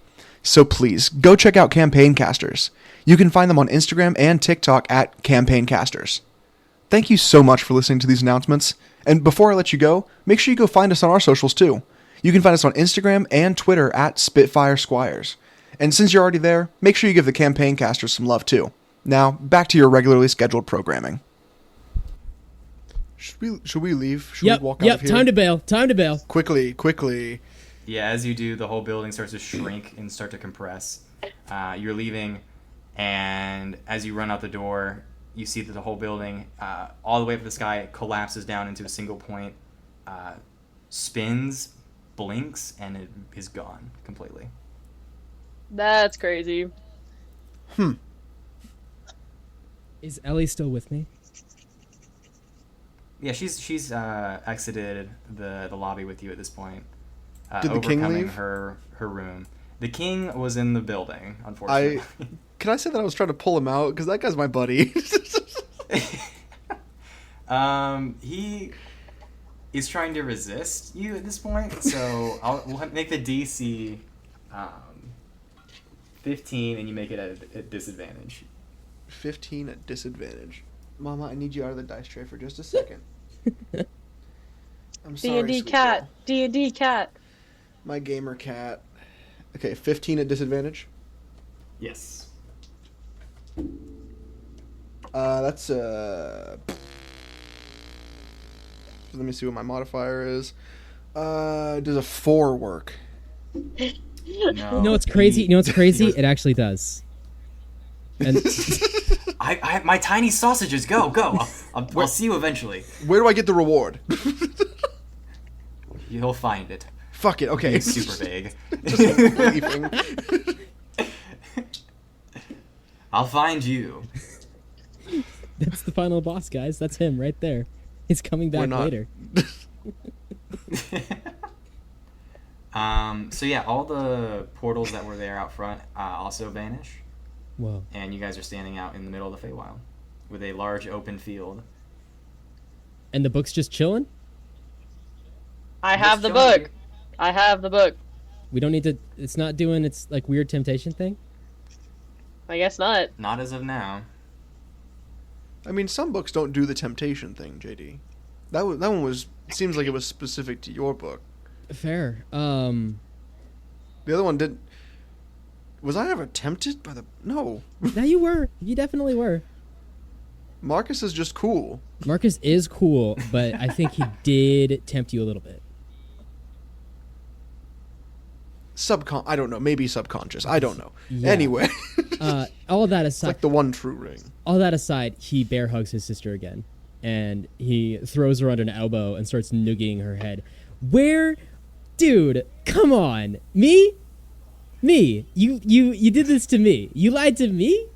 S1: So please, go check out Campaign Casters. You can find them on Instagram and TikTok at Campaign Casters. Thank you so much for listening to these announcements, and before I let you go, make sure you go find us on our socials too. You can find us on Instagram and Twitter at Spitfire Squires. And since you're already there, make sure you give the Campaign Casters some love too. Now, back to your regularly scheduled programming. Should we leave? Should we walk out of here?
S3: Time to bail.
S1: Quickly.
S2: Yeah, as you do, the whole building starts to shrink and start to compress. You're leaving, and as you run out the door, you see that the whole building, all the way up to the sky, collapses down into a single point, spins, blinks, and it is gone completely.
S4: That's crazy.
S3: Is Ellie still with me?
S2: Yeah, she's exited the lobby with you at this point.
S1: Did the king
S2: overcoming
S1: leave?
S2: her room. The king was in the building, unfortunately.
S1: Can I say that I was trying to pull him out? Because that guy's my buddy.
S2: He is trying to resist you at this point, so we'll make the DC 15, and you make it at a disadvantage.
S1: 15 at disadvantage. Mama, I need you out of the dice tray for just a second. I'm sorry,
S4: D&D
S1: sweet
S4: cat.
S1: girl.
S4: D&D cat.
S1: My gamer cat. Okay, 15 at disadvantage.
S2: Yes.
S1: That's let me see what my modifier is. Does a 4 work?
S2: No.
S3: You know what's crazy? It actually does. And
S2: My tiny sausages, go. I'll see you eventually.
S1: Where do I get the reward?
S2: You'll find it.
S1: Fuck it, okay.
S2: It's super vague.
S1: Just leaving.
S2: I'll find you.
S3: that's the final boss, guys. That's him right there. He's coming back later.
S2: So yeah, all the portals that were there out front also vanish.
S3: Whoa.
S2: And you guys are standing out in the middle of the Feywild with a large open field.
S3: And the book's just chilling?
S4: I have the
S2: chilling
S4: book. I have the book.
S3: We don't need to... It's not doing its, like, weird temptation thing?
S4: I guess not.
S2: Not as of now.
S1: I mean, some books don't do the temptation thing, JD. That one was... Seems like it was specific to your book.
S3: Fair.
S1: The other one didn't... Was I ever tempted by the... No.
S3: Now you were. You definitely were.
S1: Marcus is just cool.
S3: Marcus is cool, but I think he did tempt you a little bit.
S1: I don't know. Maybe subconscious. I don't know.
S3: Yeah.
S1: Anyway.
S3: All of that
S1: It's
S3: aside...
S1: like the one true ring.
S3: All that aside, he bear hugs his sister again. And he throws her under an elbow and starts noogieing her head. Where... Dude, come on. Me? You did this to me. You lied to me?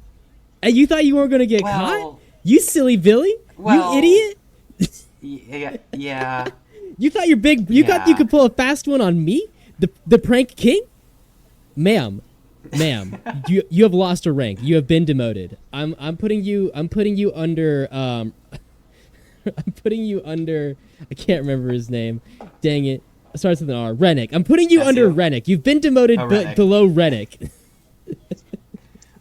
S3: And you thought you weren't gonna get caught? You silly Billy!
S2: Well,
S3: you idiot!
S2: Yeah.
S3: You thought you're big. You thought you could pull a fast one on me, the prank king, ma'am. You have lost a rank. You have been demoted. I'm putting you under I'm putting you under. I can't remember his name. Dang it! It starts with an R. Rennick. I'm putting you under Rennick. You've been demoted below Rennick.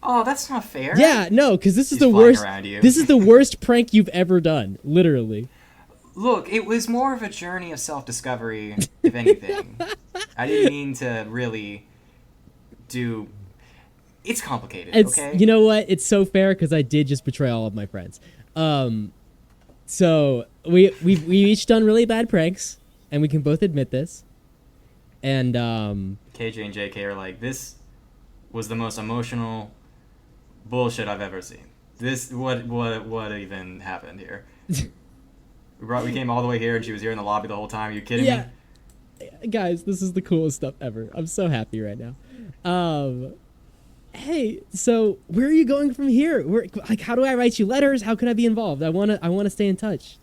S2: Oh, that's not fair.
S3: Yeah, no, because this is the worst. This is the worst prank you've ever done. Literally.
S2: Look, it was more of a journey of self-discovery, if anything. I didn't mean to really do. It's complicated. Okay.
S3: You know what? It's so fair because I did just betray all of my friends. So we've each done really bad pranks, and we can both admit this. And
S2: KJ and JK are like, this was the most emotional bullshit I've ever seen. This what even happened here? We came all the way here, and she was here in the lobby the whole time. Are you kidding me?
S3: Guys, this is the coolest stuff ever. I'm so happy right now. Hey, so where are you going from here? How do I write you letters? How can I be involved? I wanna stay in touch.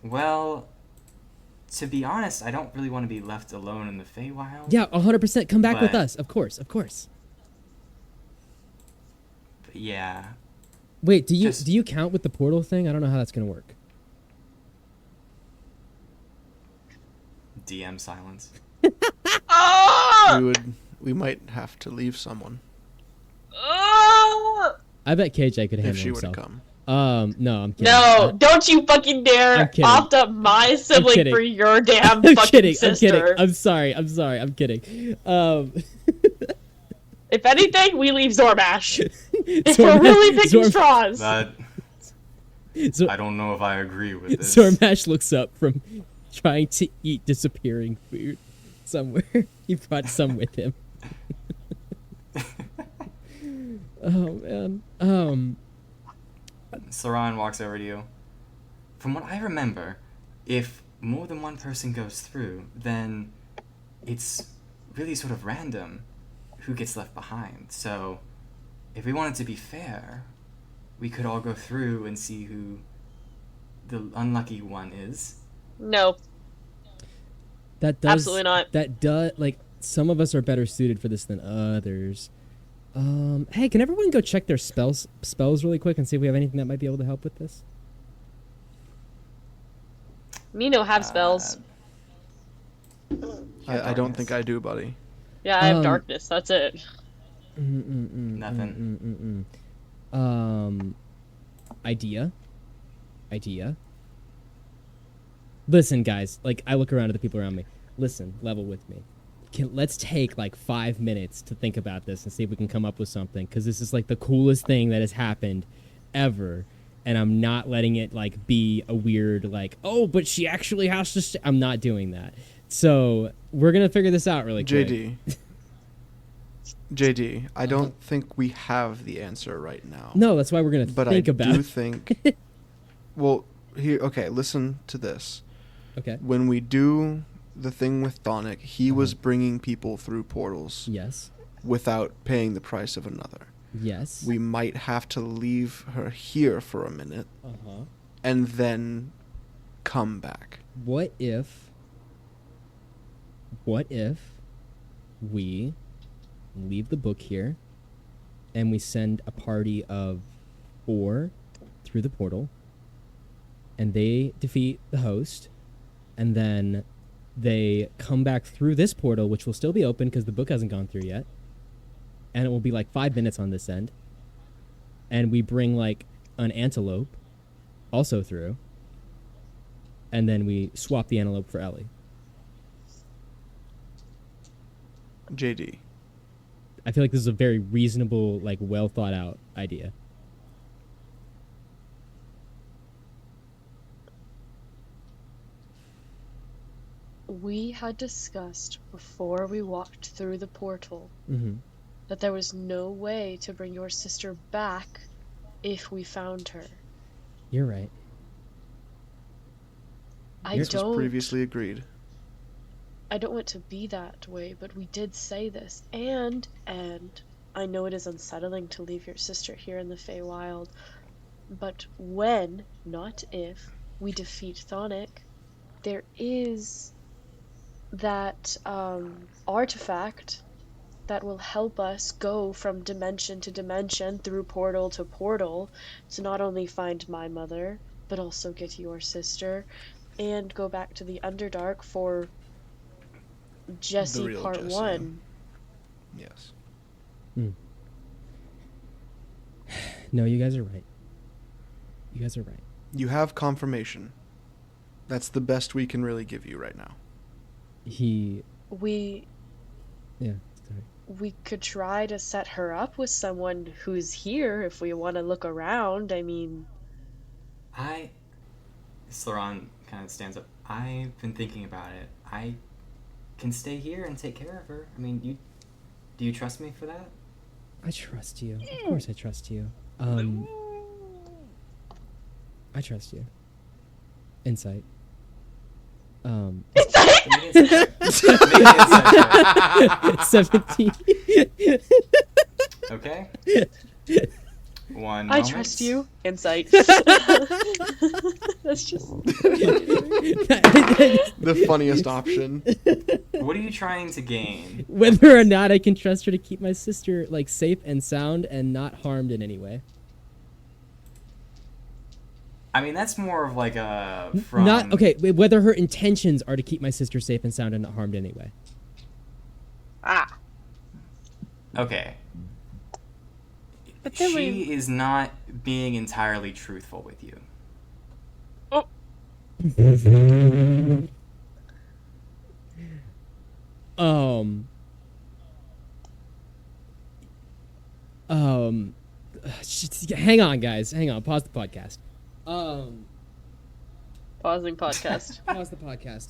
S2: Well, to be honest, I don't really want to be left alone in the Feywild.
S3: Yeah, 100%. Come back with us, of course.
S2: But yeah.
S3: Wait, do you count with the portal thing? I don't know how that's gonna work.
S2: DM silence.
S1: We might have to leave someone.
S3: I bet KJ could handle
S1: if she
S3: himself.
S1: were to come.
S3: No, I'm kidding.
S4: No, don't you fucking dare opt up my sibling for your damn fucking sister.
S3: I'm sorry. I'm kidding.
S4: If anything, we leave Zorbash. If we're really picking straws.
S2: I don't know if I agree with this.
S3: Zorbash looks up from trying to eat disappearing food somewhere. He brought some with him. Oh, man.
S2: Saran walks over to you. From what I remember, if more than one person goes through, then it's really sort of random who gets left behind. So, if we wanted to be fair, we could all go through and see who the unlucky one is.
S4: No.
S3: That does
S4: absolutely not.
S3: That does, like, some of us are better suited for this than others. Hey, can everyone go check their spells really quick and see if we have anything that might be able to help with this?
S4: Me no have spells.
S1: I don't think I do, buddy.
S4: Yeah, I have darkness. That's it.
S2: Nothing.
S3: Idea. Listen, guys. Like, I look around at the people around me. Listen, level with me. Let's take like 5 minutes to think about this and see if we can come up with something, because this is like the coolest thing that has happened ever, and I'm not letting it like be a weird like, oh, but she actually has to I'm not doing that. So we're gonna figure this out really quick.
S1: JD, I don't think we have the answer right now.
S3: No, that's why we're gonna think about it.
S1: But I do think well, here, okay, listen to this.
S3: Okay.
S1: When we do the thing with Donick, he was bringing people through portals.
S3: Yes.
S1: Without paying the price of another.
S3: Yes.
S1: We might have to leave her here for a minute. And then come back.
S3: What if we leave the book here and we send a party of 4 through the portal, and they defeat the host, and then they come back through this portal, which will still be open because the book hasn't gone through yet, and it will be like 5 minutes on this end, and we bring like an antelope also through, and then we swap the antelope for Ellie.
S1: JD,
S3: I feel like this is a very reasonable, like, well thought out idea.
S4: We had discussed before we walked through the portal that there was no way to bring your sister back if we found her.
S3: You're right.
S1: This was previously agreed.
S4: I don't want to be that way, but we did say this, and I know it is unsettling to leave your sister here in the Feywild, but when, not if, we defeat Thonic, there is that artifact that will help us go from dimension to dimension through portal to portal to not only find my mother, but also get your sister and go back to the Underdark for Jesse
S1: real
S4: Part
S1: Jesse.
S4: 1.
S1: Yes.
S3: No, you guys are right. You guys are right.
S1: You have confirmation. That's the best we can really give you right now.
S3: He.
S4: We
S3: Yeah. Sorry.
S4: we could try to set her up with someone who's here if we want to look around. I mean,
S2: Sloran kind of stands up. I've been thinking about it. I can stay here and take care of her. I mean, do you trust me for that?
S3: I trust you. Of course, I trust you. I trust you. Insight.
S2: Make an insight check.
S3: 17.
S2: Okay. One
S4: I
S2: moment.
S4: trust you. Insight. That's just.
S1: The funniest option.
S2: What are you trying to gain?
S3: Whether or not I can trust her to keep my sister like safe and sound and not harmed in any way.
S2: I mean, that's more of like a from.
S3: Not okay. Whether her intentions are to keep my sister safe and sound and not harmed in any way.
S4: Ah.
S2: Okay.
S4: But then
S2: She is not being entirely truthful with you.
S3: Hang on, guys. Hang on. Pause the podcast.
S4: Pausing podcast.
S3: Pause the podcast.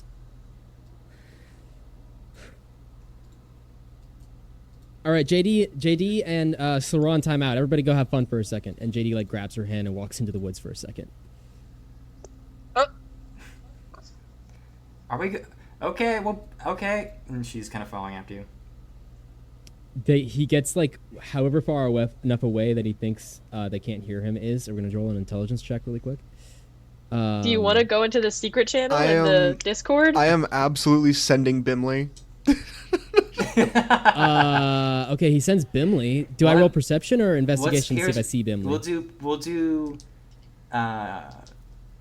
S3: All right, JD, and Sloran, time out. Everybody, go have fun for a second. And JD like grabs her hand and walks into the woods for a second.
S2: Are we go- Okay, well, okay. And she's kind of following after you.
S3: He gets like however far enough away that he thinks they can't hear him is. We're gonna roll an intelligence check really quick.
S4: Do you want to go into the secret channel
S1: I
S4: in the
S1: am-
S4: Discord?
S1: I am absolutely sending Bimly.
S3: Okay, he sends Bimly. Do I
S2: What?
S3: roll perception or investigation to see if I
S2: here's-
S3: see Bimly?
S2: We'll do.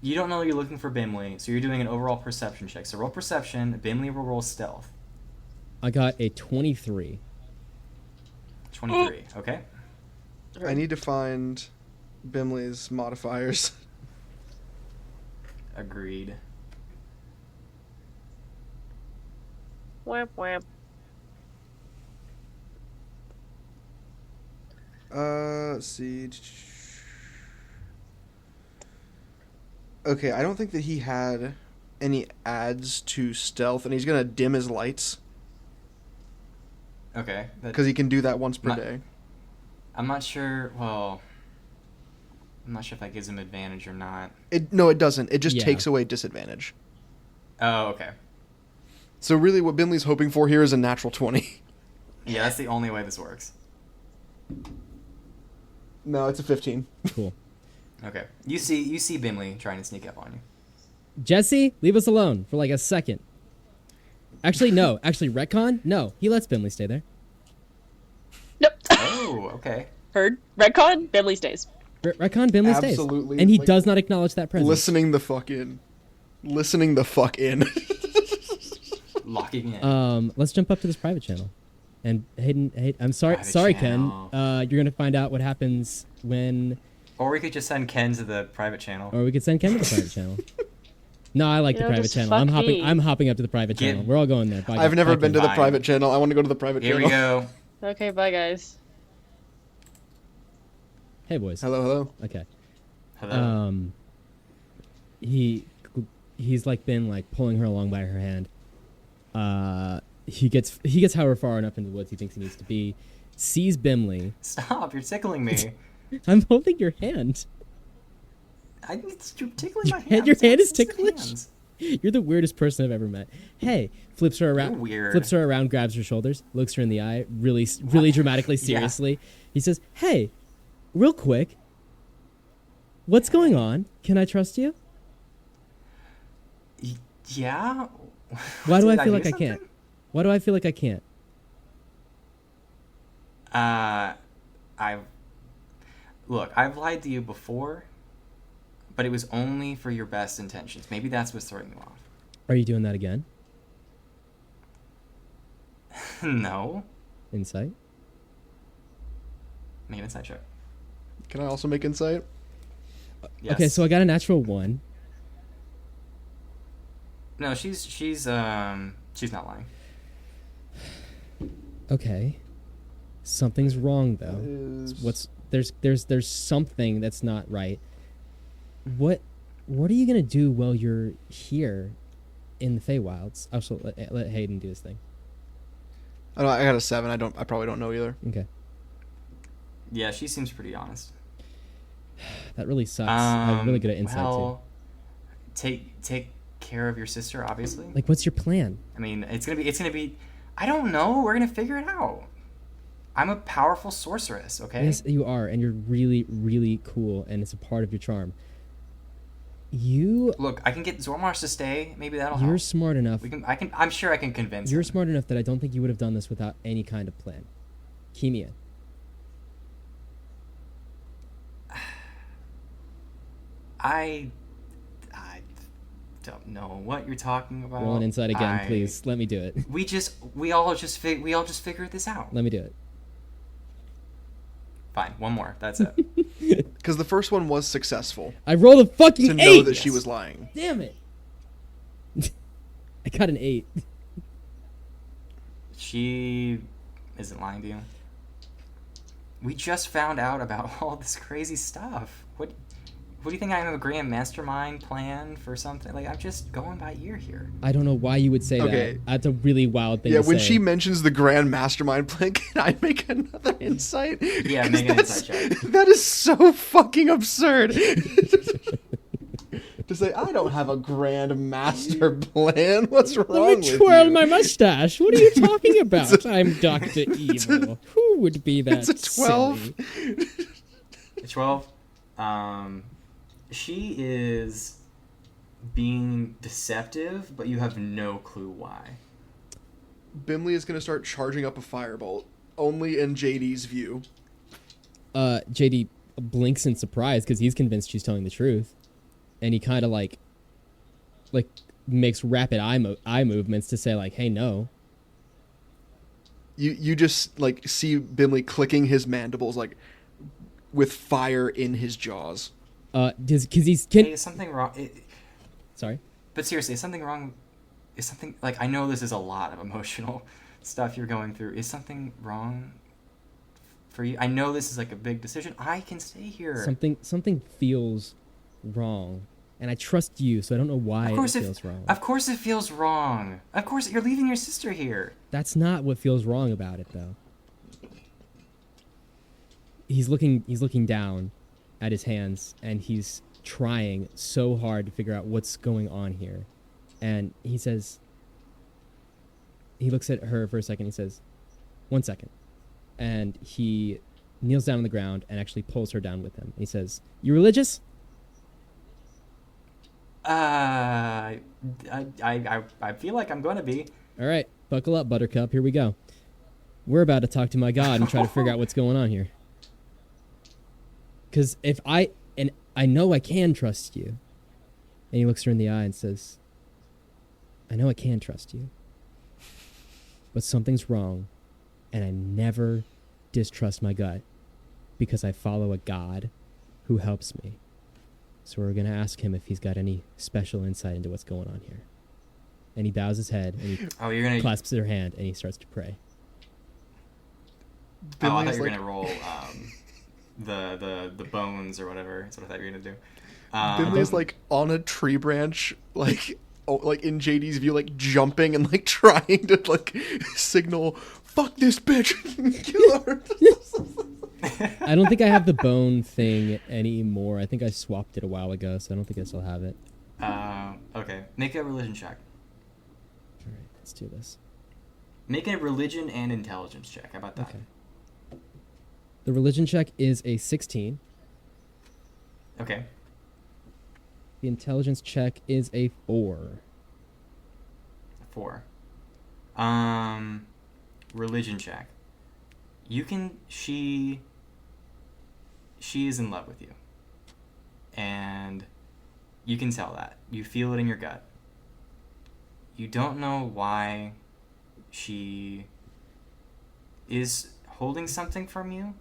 S2: You don't know you're looking for Bimly, so you're doing an overall perception check. So roll perception. Bimly will roll stealth.
S3: I got a 23.
S2: 23. Okay.
S1: I need to find Bimley's modifiers.
S2: Agreed.
S4: Wham wham.
S1: Let's see. Okay, I don't think that he had any adds to stealth, and he's gonna dim his lights
S2: Okay.
S1: because he can do that once per
S2: Not-
S1: day.
S2: I'm not sure. Well, I'm not sure if that gives him advantage or not.
S1: No, it doesn't. It just
S3: Yeah.
S1: takes away disadvantage.
S2: Oh, okay.
S1: So really, what Bimley's hoping for here is a natural 20.
S2: Yeah, that's the only way this works.
S1: No, it's a 15.
S3: Cool.
S2: Okay. You see Bimly trying to sneak up on you.
S3: Jesse, leave us alone for like a second. Actually, no. Actually, retcon? No, he lets Bimly stay there.
S4: Nope.
S2: Oh, okay.
S4: Heard. Redcon. Bimley stays.
S3: Retcon, Bimly stays.
S1: Absolutely,
S3: And he
S1: like,
S3: does not acknowledge that presence.
S1: Listening the fuck in. Listening the fuck in.
S2: Locking in.
S3: Let's jump up to this private channel. And Hayden, I'm sorry,
S2: Private
S3: Ken.
S2: channel.
S3: You're gonna find out what happens when,
S2: Or we could just send Ken to the private channel.
S3: or we could send Ken to the private channel. No, I like
S4: You
S3: the
S4: know,
S3: private
S4: just
S3: channel.
S4: fuck
S3: I'm hopping.
S4: me.
S3: I'm hopping up to the private
S2: Get-
S3: channel. We're all going there. Bye,
S1: I've never
S3: bye,
S1: been to the
S2: Fine.
S1: private channel. I want to go to the private
S2: Here
S1: channel.
S2: we go.
S4: Okay, bye guys.
S3: Hey, boys.
S1: Hello, hello.
S3: Okay.
S2: Hello.
S3: He's like been like pulling her along by her hand. He gets however far enough into the woods he thinks he needs to be. Sees Bimly.
S2: Stop! You're tickling me.
S3: I'm holding your hand.
S2: You're tickling my
S3: Your
S2: hands.
S3: hand is
S2: What's the
S3: ticklish?
S2: hands?
S3: You're the weirdest person I've ever met. Hey, flips her around.
S2: You're weird.
S3: Flips her around, grabs her shoulders, looks her in the eye, really dramatically, seriously. He says, "Hey, real quick, what's going on? Can I trust you?"
S2: Yeah.
S3: Why do
S2: Did
S3: I feel
S2: do
S3: like I can't?
S2: something?
S3: Why do I feel like I can't?
S2: I've lied to you before, but it was only for your best intentions. Maybe that's what's throwing you off.
S3: Are you doing that again?
S2: No.
S3: Insight.
S2: Make an insight check.
S1: Can I also make insight?
S2: Yes.
S3: Okay, so I got a natural 1.
S2: No, she's not lying.
S3: Okay. Something's wrong though.
S1: Is-
S3: There's something that's not right. What are you gonna do while you're here in the Feywilds? Also, let Hayden do his thing.
S1: I got a 7. I probably don't know either.
S3: Okay.
S2: Yeah, she seems pretty honest.
S3: That really sucks. I'm really good at insight
S2: well, take care of your sister, obviously.
S3: too. Like, what's your plan?
S2: I mean, it's gonna be. I don't know. We're gonna figure it out. I'm a powerful sorceress. Okay.
S3: Yes, you are, and you're really, really cool, and it's a part of your charm.
S2: Look, I can get Zormars to stay. Maybe that'll
S3: You're
S2: help.
S3: smart enough.
S2: I'm sure I can convince
S3: You're
S2: him.
S3: smart enough that I don't think you would have done this without any kind of plan. Key me in.
S2: I don't know what you're talking about.
S3: Roll an insight again, please. Let me do it.
S2: We all just figured this out.
S3: Let me do it.
S2: Fine, one more. That's it.
S1: Because the first one was successful
S3: I rolled a fucking
S1: to know
S3: 8!
S1: that she was lying.
S3: Damn it! I got an 8.
S2: She isn't lying to you. We just found out about all this crazy stuff. What do you think? I have a grand mastermind plan for something? Like, I'm just going by ear here.
S3: I don't know why you would say
S1: Okay.
S3: that. That's a really wild thing
S1: Yeah,
S3: to
S1: when
S3: say.
S1: she mentions the grand mastermind plan, can I make another insight?
S2: Yeah,
S1: 'Cause
S2: make an insight check.
S1: That is so fucking absurd. To say, I don't have a grand master plan. What's wrong
S3: Let
S1: with
S3: me twirl
S1: you?
S3: my mustache. What are you talking about? I'm Dr. Evil. Who would be that
S1: It's a 12.
S3: silly?
S2: 12. She is being deceptive, but you have no clue why.
S1: Bimly is going to start charging up a firebolt, only in JD's view.
S3: JD blinks in surprise because he's convinced she's telling the truth. And he kind of like makes rapid eye movements to say like, "Hey, no."
S1: You just like see Bimly clicking his mandibles like with fire in his jaws.
S3: Because he's
S2: Hey, is something wrong?
S3: Sorry.
S2: But seriously, is something wrong? Is something like, I know this is a lot of emotional stuff you're going through. Is something wrong for you? I know this is like a big decision. I can stay here.
S3: Something feels wrong, and I trust you, so I don't know why it feels wrong.
S2: Of course it feels wrong. Of course you're leaving your sister here.
S3: That's not what feels wrong about it, though. He's looking down at his hands, and he's trying so hard to figure out what's going on here. And he says, he looks at her for a second, he says, "1 second." And he kneels down on the ground and actually pulls her down with him. And he says, "You religious?"
S2: I feel like I'm gonna be.
S3: All right, buckle up, Buttercup. Here we go. We're about to talk to my God and try to figure out what's going on here. Because I know I can trust you. And he looks her in the eye and says, "I know I can trust you. But something's wrong, and I never distrust my gut because I follow a God who helps me. So we're going to ask him if he's got any special insight into what's going on here." And he bows his head, and he clasps her hand, and he starts to pray.
S2: I thought
S1: Bimly's
S2: you were
S1: like-
S2: gonna roll the bones or whatever. That's what I thought you were gonna do.
S1: Bimly's like on a tree branch, like in JD's view, like jumping and like trying to like signal, "Fuck this bitch, kill her."
S3: I don't think I have the bone thing anymore. I think I swapped it a while ago, so I don't think I still have it.
S2: Okay. Okay, make a religion check.
S3: All right, let's do this.
S2: Make a religion and intelligence check. How about that?
S3: Okay. The religion check is a 16.
S2: Okay.
S3: The intelligence check is a 4.
S2: 4. Religion check. She is in love with you. And you can tell that. You feel it in your gut. You don't know why she is holding something from you,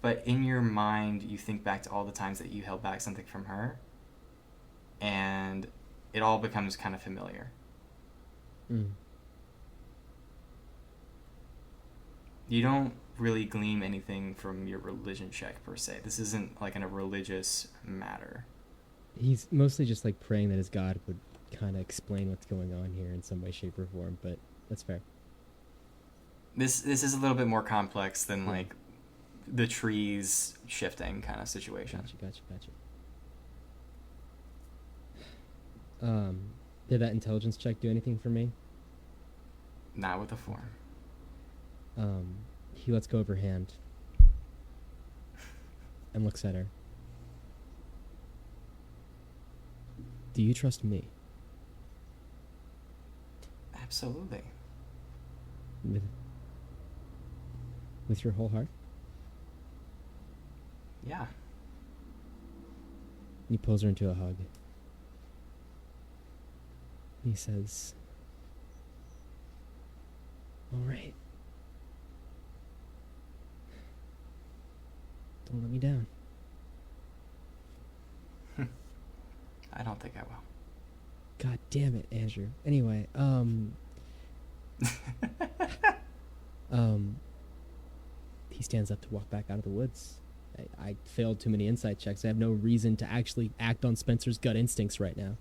S2: but in your mind you think back to all the times that you held back something from her, and it all becomes kind of familiar.
S3: Mm.
S2: You don't really glean anything from your religion check per se. This isn't like in a religious matter.
S3: He's mostly just like praying that his God would kind of explain what's going on here in some way, shape, or form, but that's fair.
S2: This is a little bit more complex than like the trees shifting kind of situation.
S3: Gotcha. Did that intelligence check do anything for me?
S2: Not with a 4.
S3: He lets go of her hand and looks at her. Do you trust me?
S2: Absolutely.
S3: With your whole heart?
S2: Yeah.
S3: He pulls her into a hug. He says, all right. Don't let me down.
S2: I don't think I will.
S3: God damn it, Andrew. Anyway, he stands up to walk back out of the woods. I failed too many insight checks. I have no reason to actually act on Spencer's gut instincts right now.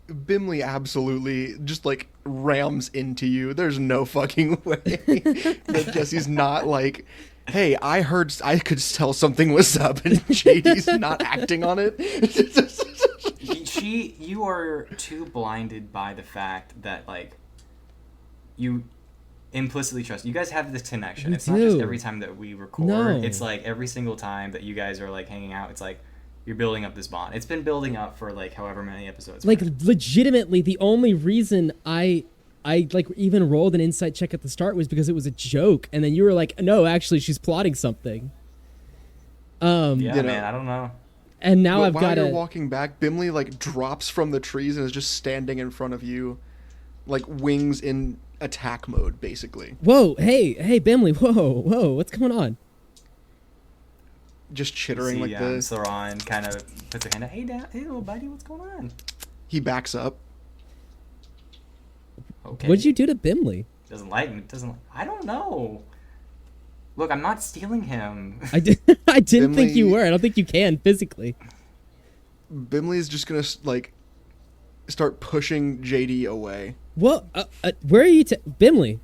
S1: Bimly absolutely just like rams into you. There's no fucking way that Jesse's not like, hey, I heard I could tell something was up, and JD's not acting on it.
S2: You are too blinded by the fact that like you implicitly trust. You guys have this connection. It's not just every time that we record.
S3: No.
S2: It's like every single time that you guys are like hanging out. It's like you're building up this bond. It's been building up for like however many episodes.
S3: Like legitimately, the only reason I like even rolled an insight check at the start was because it was a joke, and then you were like, no, actually, she's plotting something.
S2: Yeah,
S1: you know,
S2: man, I don't know.
S3: And now I've
S1: while
S3: got
S1: you're
S3: to
S1: walking back, Bimly like drops from the trees and is just standing in front of you, like wings in attack mode, basically.
S3: Whoa, hey, Bimly, whoa, what's going on?
S1: Just chittering
S2: See,
S1: like this.
S2: Sauron kind of puts her hand out. Hey, little buddy, what's going on?
S1: He backs up.
S2: Okay.
S3: What'd you do to Bimly?
S2: Doesn't like me. I don't know. Look, I'm not stealing him.
S3: I didn't think you
S1: Bimly-
S3: were. I don't think you can physically.
S1: Bimly's just gonna like start pushing JD away.
S3: What? Where are you? Bimly?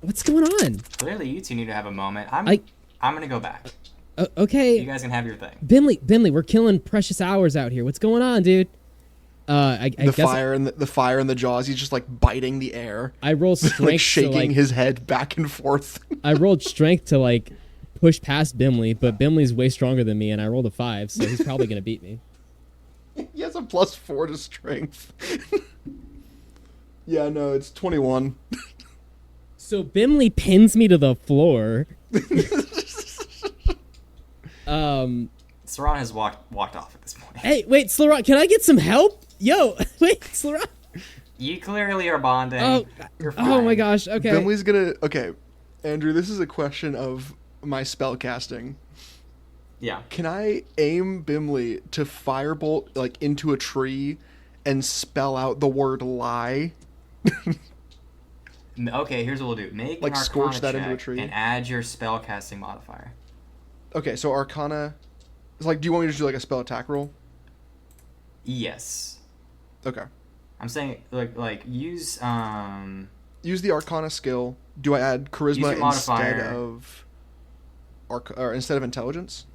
S3: What's going on?
S2: Clearly, you two need to have a moment. I'm gonna go back.
S3: Okay.
S2: You guys can have your thing.
S3: Bimly, we're killing precious hours out here. What's going on, dude? I
S1: The
S3: guess
S1: fire and the fire in the jaws. He's just like biting the air,
S3: I roll strength
S1: like shaking
S3: to,
S1: his head back and forth.
S3: I rolled strength to like push past Bimly, but Bimly's way stronger than me, and I rolled a 5, so he's probably gonna beat me.
S1: He has a +4 to strength. Yeah, no, it's 21.
S3: So Bimly pins me to the floor.
S2: Sauron has walked off at this point.
S3: Hey, wait, Slaron, can I get some help? Yo, wait, Slaron.
S2: You clearly are bonding.
S3: Oh,
S2: You're fine.
S3: oh my gosh. Okay.
S1: Bimly's gonna. Okay, Andrew, this is a question of my spell casting.
S2: Yeah.
S1: Can I aim Bimly to firebolt like into a tree and spell out the word lie?
S2: Okay, here's what we'll do. Make
S1: Like
S2: an
S1: scorch
S2: Arcana
S1: that
S2: check
S1: into a tree?
S2: and add your spellcasting modifier.
S1: Okay, so Arcana. It's like, do you want me to do like a spell attack roll?
S2: Yes.
S1: Okay.
S2: I'm saying like use
S1: Use the Arcana skill. Do I add
S2: Use
S1: Charisma
S2: your modifier.
S1: instead of Intelligence?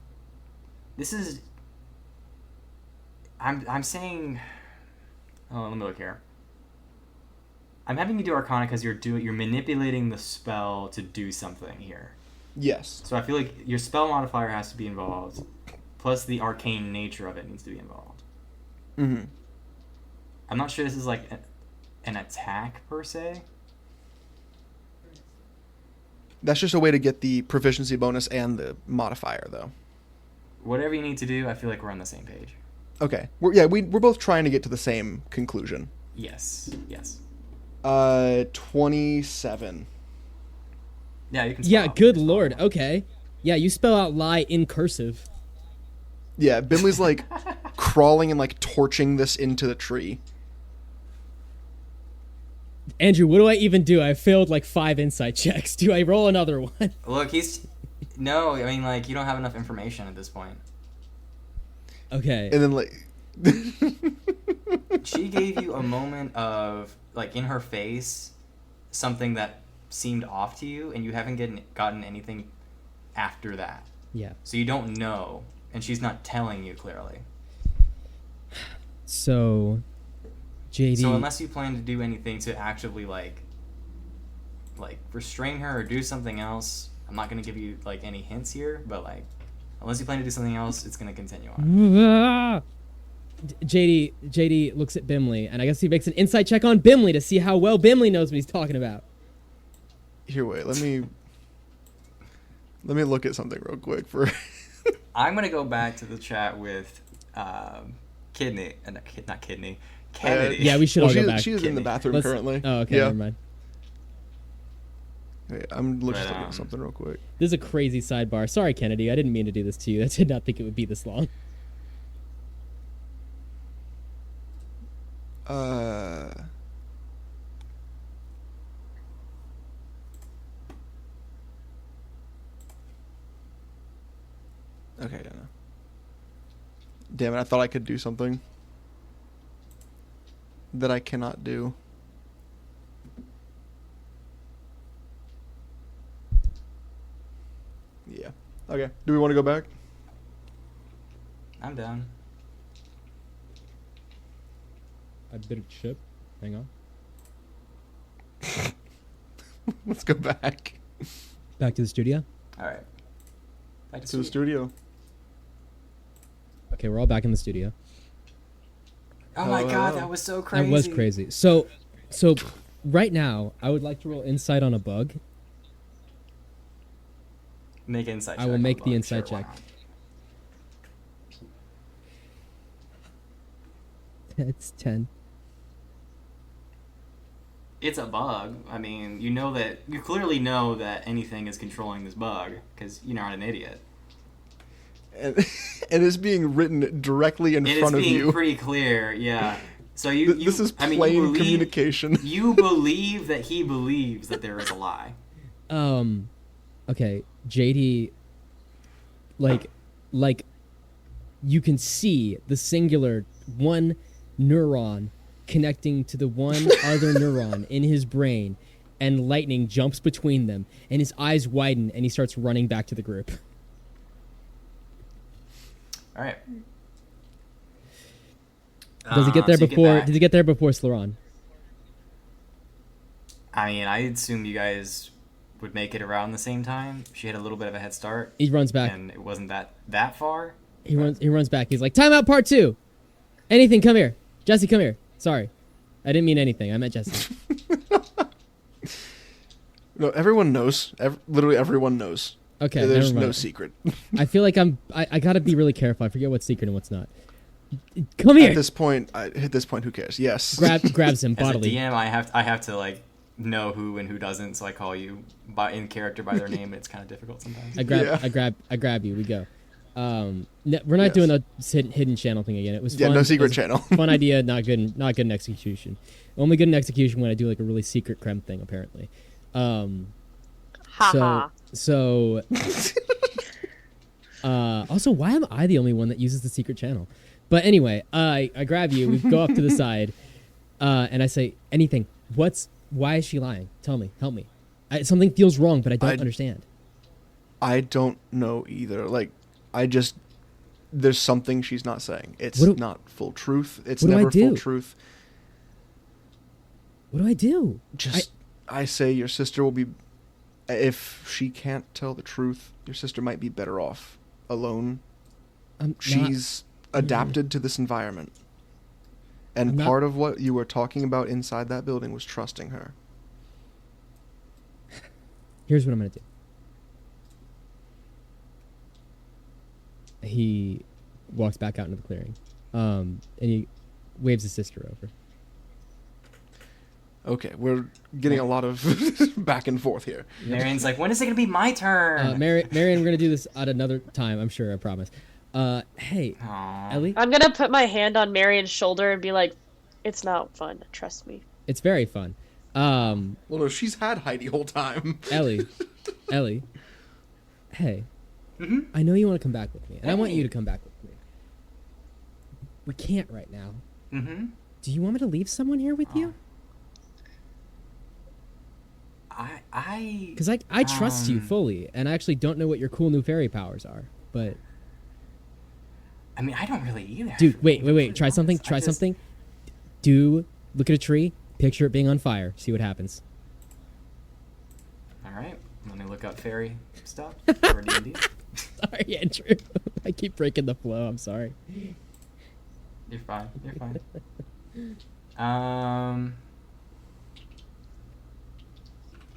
S2: This is I'm saying Oh, let me look here. I'm having you do Arcana because you're manipulating the spell to do something here.
S1: Yes.
S2: So I feel like your spell modifier has to be involved, plus the arcane nature of it needs to be involved.
S1: Mm-hmm.
S2: I'm not sure this is like an attack per se.
S1: That's just a way to get the proficiency bonus and the modifier, though.
S2: Whatever you need to do, I feel like we're on the same page.
S1: Okay. We're both trying to get to the same conclusion.
S2: Yes.
S1: 27.
S2: Yeah, you can spell
S3: Yeah,
S2: out
S3: good
S2: your spell.
S3: lord. Okay. Yeah, you spell out lie in cursive.
S1: Yeah, Bimley's like crawling and like torching this into the tree.
S3: Andrew, what do I even do? I failed like 5 insight checks. Do I roll another one?
S2: Look, no, I mean, like, you don't have enough information at this point.
S3: Okay.
S1: And then like
S2: She gave you a moment of, like, in her face, something that seemed off to you, and you haven't gotten anything after that.
S3: Yeah.
S2: So you don't know, and she's not telling you clearly.
S3: So, JD.
S2: So unless you plan to do anything to actively, like restrain her or do something else, I'm not going to give you, like, any hints here, but, like, unless you plan to do something else, it's going to continue on.
S3: JD looks at Bimly, and I guess he makes an insight check on Bimly to see how well Bimly knows what he's talking about.
S1: here, wait, let me look at something real quick for
S2: I'm going to go back to the chat with Kidney, not Kidney, Kennedy.
S3: Yeah, we should all go back.
S1: She's in the
S2: Kidney.
S1: bathroom currently.
S3: Oh, okay,
S1: Yeah.
S3: never mind.
S1: Wait, I'm just
S2: But,
S1: looking at something real quick.
S3: This is a crazy sidebar. Sorry, Kennedy. I didn't mean to do this to you. I did not think it would be this long.
S1: Okay, yeah, no. Damn it, I thought I could do something that I cannot do. Yeah. Okay. Do we want to go back?
S2: I'm down.
S3: A bit of chip. Hang on.
S1: Let's go back
S3: Back to the studio.
S2: All right. Back
S1: to the studio.
S3: Okay, we're all back in the studio.
S2: Oh my god,
S1: Oh.
S2: that was so crazy.
S3: That was crazy. So right now, I would like to roll insight on a bug.
S2: Make an insight check.
S3: I will
S2: on
S3: make
S2: the
S3: the
S2: bug,
S3: insight
S2: sure, why
S3: check.
S2: not?
S3: It's 10.
S2: It's a bug. I mean, you clearly know that anything is controlling this bug because you're not an idiot.
S1: And it's being written directly in
S2: It is
S1: front of
S2: being
S1: you.
S2: pretty clear, yeah. So you
S1: This is
S2: I mean,
S1: plain
S2: you believe,
S1: communication.
S2: You believe that he believes that there is a lie.
S3: Okay, JD, like, you can see the singular one neuron connecting to the one other neuron in his brain, and lightning jumps between them, and his eyes widen, and he starts running back to the group.
S2: All right.
S3: Does he get there
S2: so you
S3: before?
S2: back.
S3: Did he get there before Sloran?
S2: I mean, I assumed you guys would make it around the same time. She had a little bit of a head start,
S3: He runs back.
S2: and it wasn't that far.
S3: He runs back. He's like, "Timeout, part 2. Anything, come here. Jesse, come here. Sorry, I didn't mean anything. I meant Jesse."
S1: No, everyone knows. Literally everyone knows.
S3: Okay,
S1: There's
S3: never mind.
S1: no secret.
S3: I feel like I gotta be really careful. I forget what's secret and what's not. Come here.
S1: At this point, who cares? Yes.
S3: Grabs him
S2: As a
S3: bodily.
S2: DM, I have to like know who and who doesn't, so I call you in character by their name. It's kind of difficult sometimes.
S3: I grab you. We go. We're not
S1: Yes.
S3: doing the hidden channel thing again. It was
S1: Yeah,
S3: fun.
S1: no
S3: It
S1: secret
S3: was a
S1: channel.
S3: Fun idea, not good in execution. Only good in execution when I do like a really secret Creme thing, apparently.
S4: Haha.
S3: So also, why am I the only one that uses the secret channel? But anyway, I grab you. We go up to the side, and I say, "Anything? Why is she lying? Tell me. Help me. Something feels wrong, but I don't understand."
S1: I don't know either. Like, there's something she's not saying. It's
S3: What do-
S1: not full truth. It's
S3: what do I
S1: never full
S3: do?
S1: truth.
S3: What do I do?
S1: I say your sister will be... If she can't tell the truth, your sister might be better off alone. She's adapted to this environment. And part of what you were talking about inside that building was trusting her.
S3: Here's what I'm going to do. He walks back out into the clearing. And he waves his sister over.
S1: Okay, we're getting a lot of back and forth here.
S2: Marion's like, when is it going to be my turn?
S3: Marion, we're going to do this at another time, I'm sure, I promise. Hey,
S2: Aww.
S3: Ellie?
S4: I'm gonna put my hand on Marion's shoulder and be like, it's not fun, trust me.
S3: It's very fun.
S1: Well, no, she's had Heidi whole time.
S3: Ellie, hey, I know you want to come back with me, and I want you to come back with me. We can't right now. Do you want me to leave someone here with you? Because I trust you fully, and I actually don't know what your cool new fairy powers are, but...
S2: I mean, I don't really either.
S3: Dude, wait. Try something. Look at a tree, picture it being on fire, see what happens.
S2: All right, let me look up fairy stuff for D&D.
S3: Sorry, Andrew. I keep breaking the flow, I'm sorry.
S2: You're fine.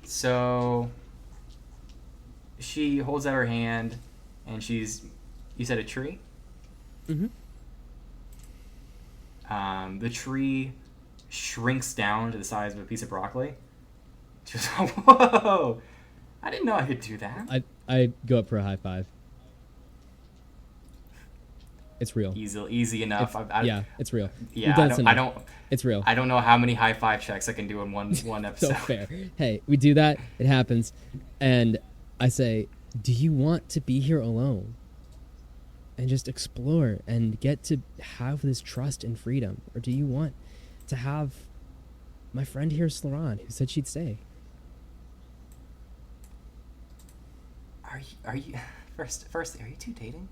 S2: So she holds out her hand, and you said a tree? The tree shrinks down to the size of a piece of broccoli. Just, whoa! I didn't know I could do that.
S3: I go up for a high five. It's real.
S2: Easy enough.
S3: Yeah, it's real.
S2: Yeah,
S3: It's real.
S2: I don't know how many high five checks I can do in one episode.
S3: So fair. Hey, we do that. It happens. And I say, do you want to be here alone? And just explore and get to have this trust and freedom? Or do you want to have my friend here, Sloran, who said she'd stay?
S2: Are you first? Are you two dating?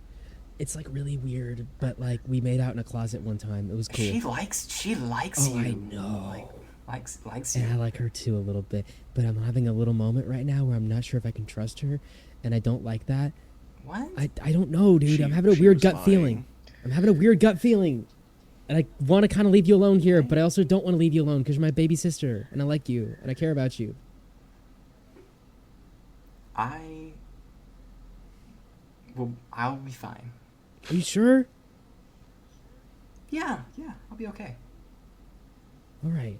S3: It's like really weird, but like we made out in a closet one time. It was cool.
S2: She likes you.
S3: Oh, I know.
S2: Likes you.
S3: And I like her too a little bit, but I'm having a little moment right now where I'm not sure if I can trust her, and I don't like that.
S2: What?
S3: I don't know, dude. I'm having a weird gut feeling. And I want to kind of leave you alone here, but I also don't want to leave you alone because you're my baby sister, and I like you, and I care about you.
S2: I'll be fine.
S3: Are you sure?
S2: Yeah, I'll be okay.
S3: All right.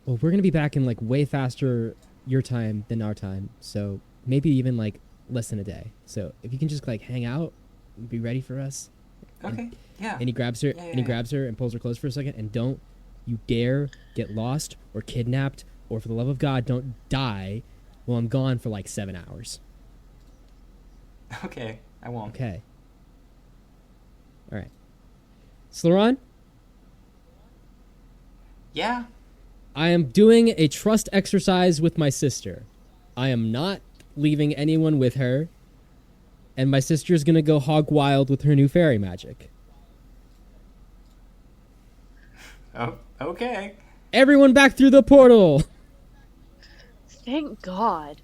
S3: Well, we're going to be back in like way faster your time than our time, so maybe even like less than a day. So if you can just like hang out and be ready for us.
S2: Okay. Yeah.
S3: And he grabs her grabs her and pulls her close for a second, and don't you dare get lost or kidnapped, or for the love of God, don't die while I'm gone for like 7 hours.
S2: Okay, I won't.
S3: Okay. All right. Sloran?
S2: Yeah?
S3: I am doing a trust exercise with my sister. I am not leaving anyone with her, and my sister's gonna go hog wild with her new fairy magic.
S2: Oh, okay.
S3: Everyone back through the portal!
S4: Thank God.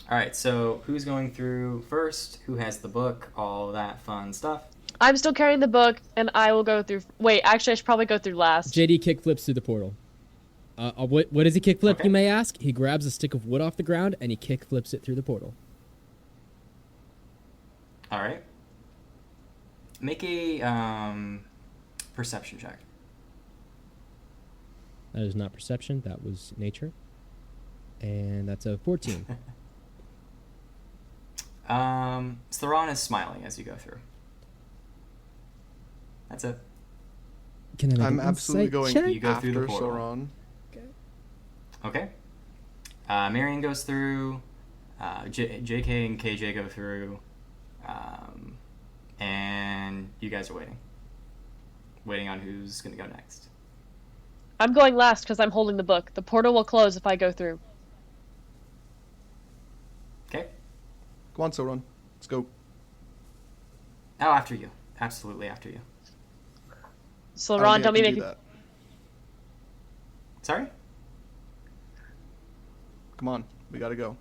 S2: All right, so who's going through first? Who has the book? All that fun stuff.
S4: I'm still carrying the book, and I will go through... Wait, actually, I should probably go through last.
S3: JD kickflips through the portal. What does he kickflip,
S2: Okay.
S3: you may ask? He grabs a stick of wood off the ground, and he kickflips it through the portal.
S2: All right. Make a perception check.
S3: That is not perception, that was nature. And that's a 14.
S2: Sloran is smiling as you go through. That's it.
S3: Can I make
S1: I'm
S3: an
S1: absolutely
S3: insight
S1: going
S3: check?
S2: You go through the
S1: after
S2: portal.
S1: Sauron.
S2: Okay. Marion goes through. JK and KJ go through. And you guys are waiting. Waiting on who's going to go next.
S4: I'm going last because I'm holding the book. The portal will close if I go through.
S2: Okay.
S1: Come on, Sauron. Let's go.
S2: Oh, after you. Absolutely after you.
S4: So Ron, don't be making...
S2: Sorry?
S1: Come on, we gotta go.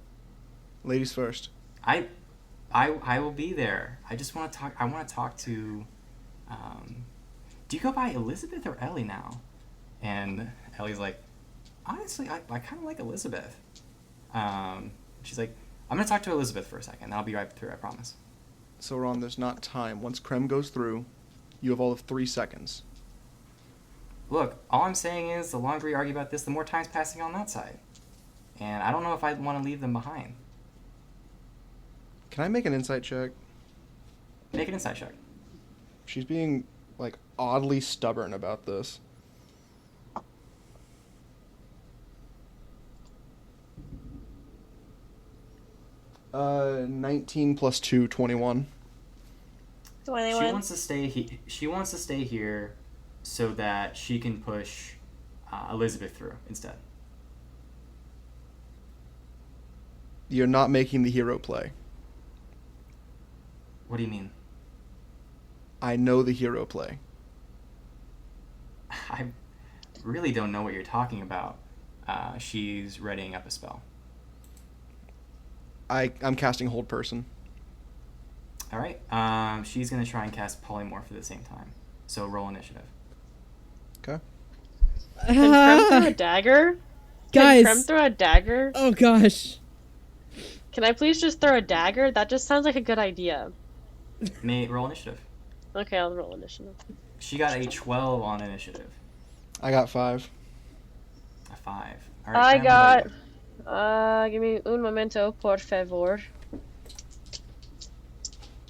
S1: Ladies first.
S2: I will be there. I just want to talk. I want to talk to. Do you go by Elizabeth or Ellie now? And Ellie's like, honestly, I kind of like Elizabeth. She's like, I'm gonna talk to Elizabeth for a second. I'll be right through. I promise.
S1: So Ron, there's not time. Once Creme goes through, you have all of 3 seconds.
S2: Look, all I'm saying is, the longer we argue about this, the more time's passing on that side, and I don't know if I want to leave them behind.
S1: Can I make an insight check?
S2: Make an insight check.
S1: She's being, like, oddly stubborn about this. Uh, 19 plus 2, 21.
S4: 21.
S2: She wants to stay. She wants to stay here, so that she can push Elizabeth through instead.
S1: You're not making the hero play.
S2: What do you mean?
S1: I know the hero play.
S2: I really don't know what you're talking about. She's readying up a spell.
S1: I'm casting Hold Person.
S2: All right. She's gonna try and cast Polymorph at the same time. So roll initiative.
S1: Okay.
S4: Can Creme throw a dagger?
S3: Guys.
S4: Can Creme throw a dagger?
S3: Oh gosh.
S4: Can I please just throw a dagger? That just sounds like a good idea.
S2: May roll initiative.
S4: Okay, I'll roll initiative.
S2: She got a 12 on initiative.
S1: I got 5.
S2: A 5. All
S4: I
S2: Creme, how about
S4: got.
S2: you?
S4: Give me un momento, por favor.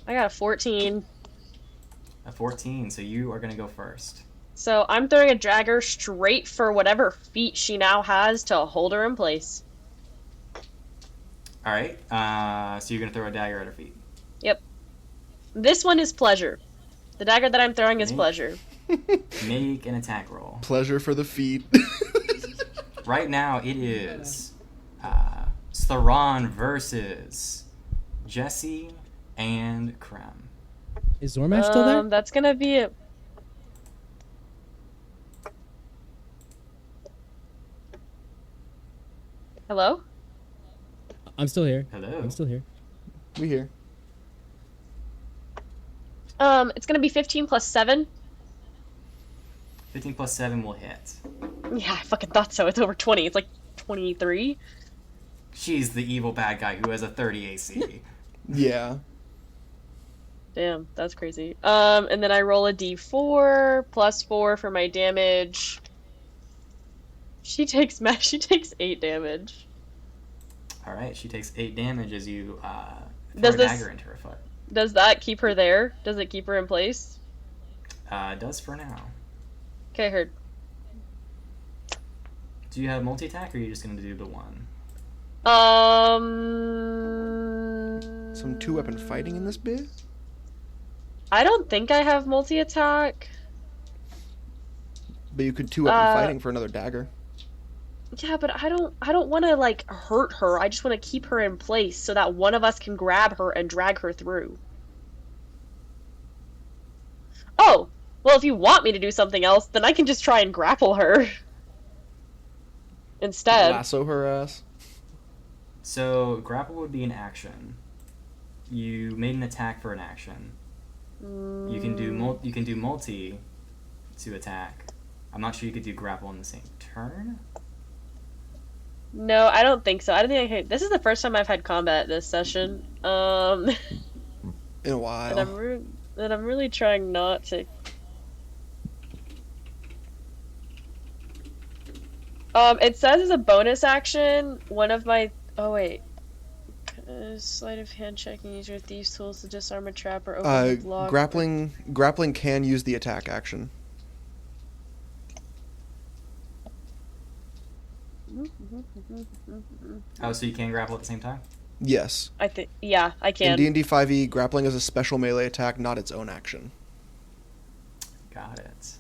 S4: I got a 14.
S2: A 14. So you are gonna go first.
S4: So I'm throwing a dagger straight for whatever feat she now has to hold her in place.
S2: All right. So you're gonna throw a dagger at her feet.
S4: Yep. This one is pleasure. The dagger that I'm throwing is
S2: Make-
S4: pleasure.
S2: Make an attack roll.
S1: Pleasure for the feet.
S2: Right now it is Theron versus Jesse and Creme.
S3: Is Zormash still there?
S4: That's gonna be a... Hello?
S3: I'm still here.
S2: Hello.
S3: I'm still here.
S1: We here.
S4: It's gonna be 15 plus 7.
S2: 15 plus 7 will hit.
S4: Yeah, I fucking thought so. It's over 20. It's like 23.
S2: She's the evil bad guy who has a 30 AC.
S1: Yeah.
S4: Damn, that's crazy. And then I roll a d4 plus 4 for my damage. She takes 8 damage.
S2: Alright, she takes 8 damage as you throw
S4: Does
S2: a
S4: this-
S2: dagger into her foot.
S4: Does that keep her there? Does it keep her in place?
S2: Does for now.
S4: Okay, heard.
S2: Do you have multi-attack or are you just going to do the one?
S1: Some 2-weapon fighting in this bit?
S4: I don't think I have multi-attack.
S1: But you could 2-weapon fighting for another dagger.
S4: Yeah, but I don't want to like hurt her. I just want to keep her in place so that one of us can grab her and drag her through. Oh, well, if you want me to do something else, then I can just try and grapple her. Instead.
S1: Lasso her ass.
S2: So, grapple would be an action. You made an attack for an action. You can do multi to attack. I'm not sure you could do grapple in the same turn.
S4: No, I don't think so. I don't think I can. This is the first time I've had combat this session.
S1: In a
S4: And
S1: while.
S4: I'm really trying not to. It says as a bonus action, one of my. Oh wait. Sleight of hand checking. Use your thieves' tools to disarm a trap or open a block.
S1: Grappling can use the attack action.
S2: Oh, so you can grapple at the same time?
S1: Yes.
S4: I think. Yeah, I
S1: In
S4: can.
S1: D&D 5e, grappling is a special melee attack, not its own action.
S2: Got it.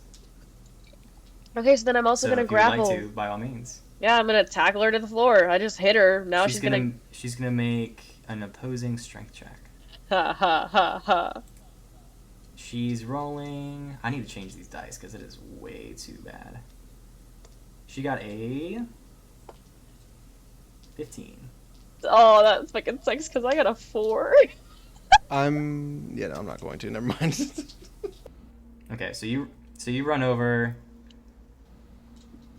S4: Okay, so then I'm also
S2: So
S4: gonna
S2: if you would
S4: grapple.
S2: like to, by all means.
S4: Yeah, I'm gonna tackle her to the floor. I just hit her. Now she's gonna.
S2: She's gonna make an opposing strength check.
S4: Ha ha ha ha.
S2: She's rolling. I need to change these dice because it is way too bad. She got a 15.
S4: Oh, that fucking sucks because I got a 4.
S1: Yeah, no, I'm not going to. Never mind.
S2: Okay, so you run over.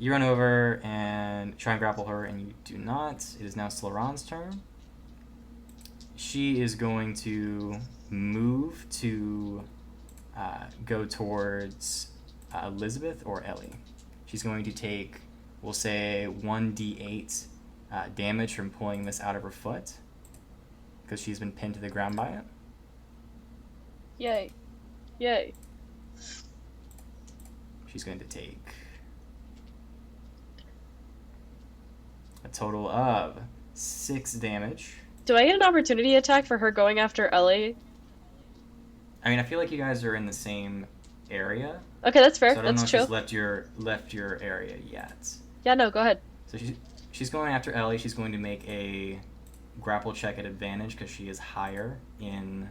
S2: You run over and try and grapple her, and you do not. It is now Slaron's turn. She is going to move to go towards Elizabeth or Ellie. She's going to take, we'll say, 1d8 damage from pulling this out of her foot, because she's been pinned to the ground by it.
S4: Yay. Yay.
S2: She's going to take a total of 6 damage.
S4: Do I get an opportunity attack for her going after Ellie?
S2: I mean, I feel like you guys are in the same area.
S4: Okay, that's fair.
S2: So I don't
S4: That's
S2: know
S4: true.
S2: if she's left your area yet.
S4: Yeah, no, go ahead.
S2: So she's going after Ellie. She's going to make a grapple check at advantage because she is higher in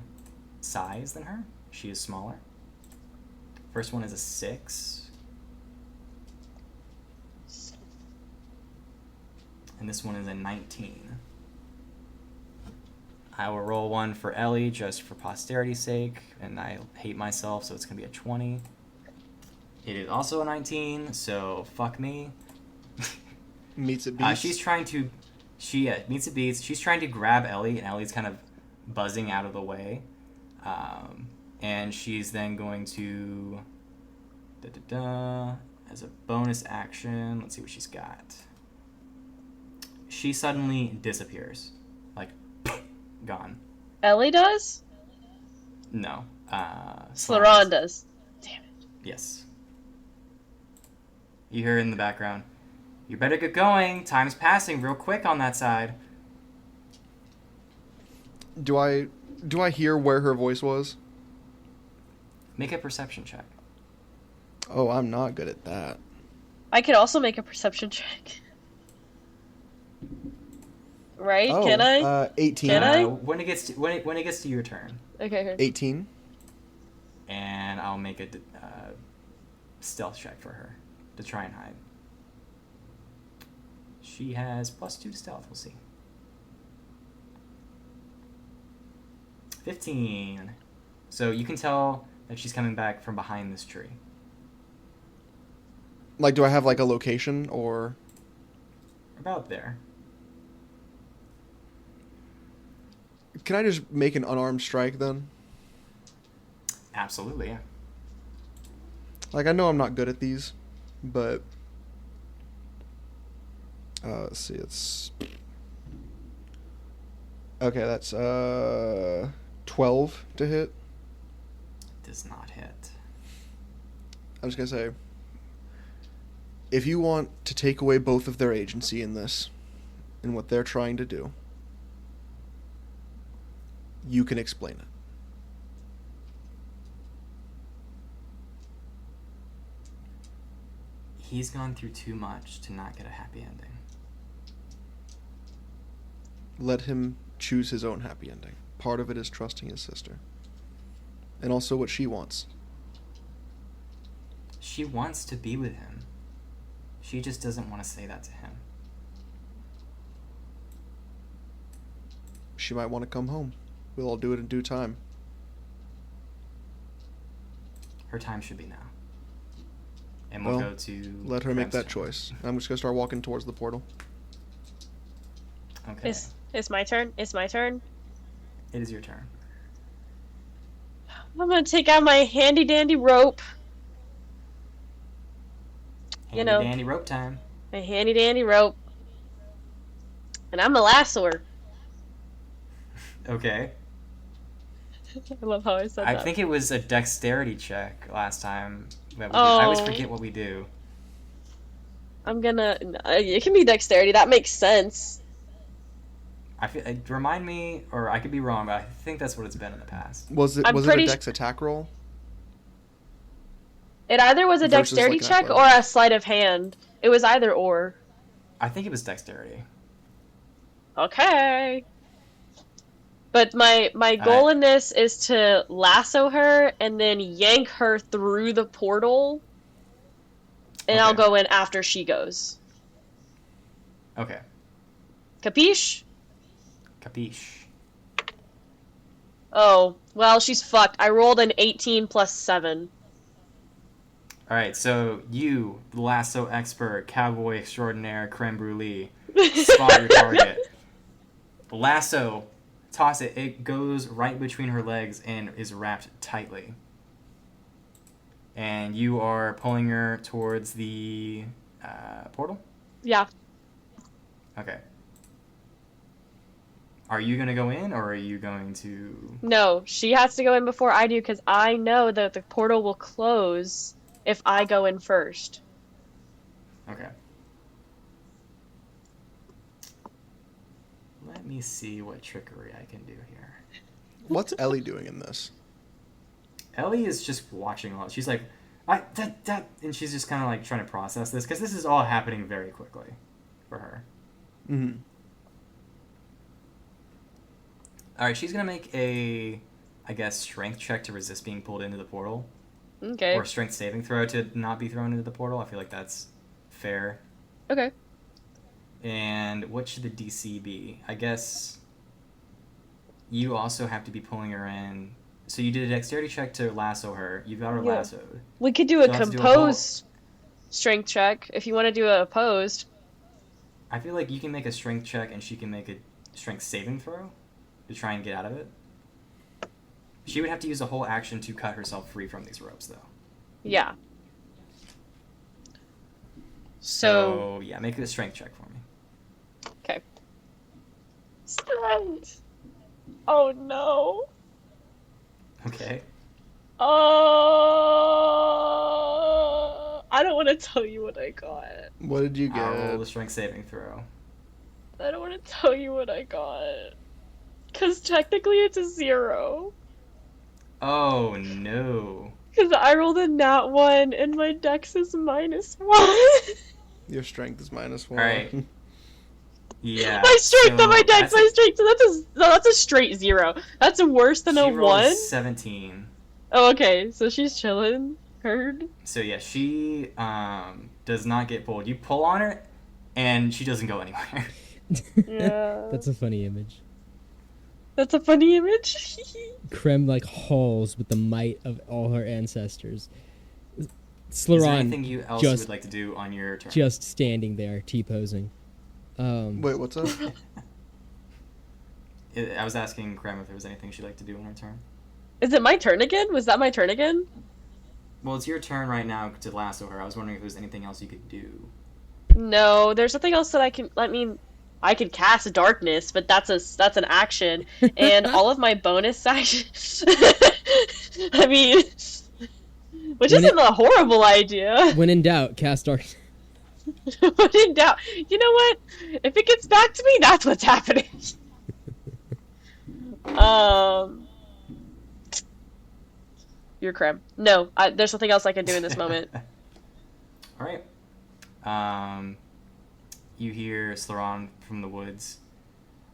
S2: size than her. She is smaller. First one is a 6. And this one is a 19. I will roll one for Ellie just for posterity's sake, and I hate myself, so it's going to be a 20. It is also a 19, so fuck me.
S1: Meets it beats.
S2: She's trying to... meets it beats. She's trying to grab Ellie, and Ellie's kind of buzzing out of the way. And she's then going to... as a bonus action, let's see what she's got. She suddenly disappears. Like, gone.
S4: Ellie does?
S2: No.
S4: Slaron does. Damn it.
S2: Yes. You hear in the background, you better get going. Time's passing real quick on that side.
S1: Do I hear where her voice was?
S2: Make a perception check.
S1: Oh, I'm not good at that.
S4: I could also make a perception check. Right?
S1: Oh,
S4: Can I?
S1: 18.
S4: Can I?
S2: When it gets to your turn,
S4: Okay. Here.
S1: 18.
S2: and I'll make a stealth check for her to try and hide. She has +2 to stealth. We'll see. 15. So you can tell that she's coming back from behind this tree.
S1: Like, do I have, like, a location, or...
S2: About there.
S1: Can I just make an unarmed strike, then?
S2: Absolutely, yeah.
S1: Like, I know I'm not good at these, but... let's see, it's... Okay, that's, 12 to hit.
S2: Does not hit.
S1: I'm just gonna say... If you want to take away both of their agency in this, and what they're trying to do, you can explain it.
S2: He's gone through too much to not get a happy ending.
S1: Let him choose his own happy ending. Part of it is trusting his sister. And also what she wants.
S2: She wants to be with him. She just doesn't want to say that to him.
S1: She might want to come home. We'll all do it in due time.
S2: Her time should be now. And we'll go to...
S1: Let her make
S2: Creme's
S1: that
S2: turn.
S1: choice. I'm just gonna start walking towards the portal.
S2: Okay.
S4: It's my turn. It's my turn.
S2: It is your turn.
S4: I'm gonna take out my handy dandy rope.
S2: Handy
S4: know.
S2: dandy rope time.
S4: My handy dandy rope. And I'm a lassoer.
S2: Okay.
S4: I love how I said that.
S2: I think it was a dexterity check last time. That we did. I always
S4: Oh.
S2: forget what we do.
S4: I'm gonna... it can be dexterity. That makes sense.
S2: I feel, remind me, or I could be wrong, but I think that's what it's been in the past.
S1: Was it
S4: I'm
S1: a
S4: pretty
S1: dex attack roll?
S4: It either was a
S1: Versus,
S4: dexterity
S1: like, an
S4: check or
S1: athletic.
S4: a sleight of hand. It was either or.
S2: I think it was dexterity.
S4: Okay. But my goal in this is to lasso her and then yank her through the portal And I'll go in after she goes.
S2: Okay.
S4: Capiche?
S2: Capiche.
S4: Oh, well, she's fucked. I rolled an 18 plus 7.
S2: All right, so you, the lasso expert, cowboy extraordinaire, creme brulee, spot your target. Lasso, toss it. It goes right between her legs and is wrapped tightly. And you are pulling her towards the portal?
S4: Yeah.
S2: Okay. Are you going to go in, or are you going to...
S4: No, she has to go in before I do, because I know that the portal will close if I go in first.
S2: Okay. Let me see what trickery I can do here.
S1: What's Ellie doing in this?
S2: Ellie is just watching all. She's like, and she's just kind of like trying to process this, because this is all happening very quickly for her.
S1: Mm-hmm.
S2: All right, she's gonna make a, I guess, strength check to resist being pulled into the portal.
S4: Okay.
S2: Or a strength saving throw to not be thrown into the portal. I feel like that's fair.
S4: Okay.
S2: And what should the DC be? I guess you also have to be pulling her in. So you did a dexterity check to lasso her. You've got her
S4: Yeah.
S2: lassoed.
S4: We could do a
S2: She'll have to do a
S4: composed strength check if you want to do a opposed.
S2: I feel like you can make a strength check and she can make a strength saving throw to try and get out of it. She would have to use a whole action to cut herself free from these ropes, though.
S4: Yeah.
S2: So yeah, make it a strength check for me.
S4: Okay. Strength. Oh no.
S2: Okay.
S4: I don't want to tell you what I got.
S1: What did you get?
S2: I'll roll the strength saving throw.
S4: I don't want to tell you what I got. Because technically it's a 0.
S2: Oh no.
S4: Because I rolled a nat 1 and my dex is -1.
S1: Your strength is -1.
S2: Alright. Yeah.
S4: My strength and my dex,
S2: that's
S4: my strength. So that's a straight 0. That's worse than
S2: she
S4: a
S2: rolled
S4: 1.
S2: 17.
S4: Oh, okay. So she's chilling. Heard.
S2: So yeah, she does not get pulled. You pull on her, and she doesn't go anywhere.
S4: Yeah.
S3: That's a funny image.
S4: That's a funny image.
S3: Creme like hauls with the might of all her ancestors.
S2: Is there
S3: Slaron
S2: anything else you
S3: just-
S2: would like to do on your turn?
S3: just standing there, T-posing.
S1: Wait, what's up?
S2: I was asking Creme if there was anything she'd like to do on her turn.
S4: Is it my turn again? Was that my turn again?
S2: Well, it's your turn right now to lasso her. I was wondering if there's anything else you could do.
S4: No, there's nothing else that I can. I mean, I could cast darkness, but that's an action, and all of my bonus actions. I mean, which isn't a horrible idea.
S3: When in doubt, cast dark.
S4: When in doubt, you know what? If it gets back to me, that's what's happening. You're Creme. No, there's nothing else I can do in this moment.
S2: All right. You hear Slaron from the woods.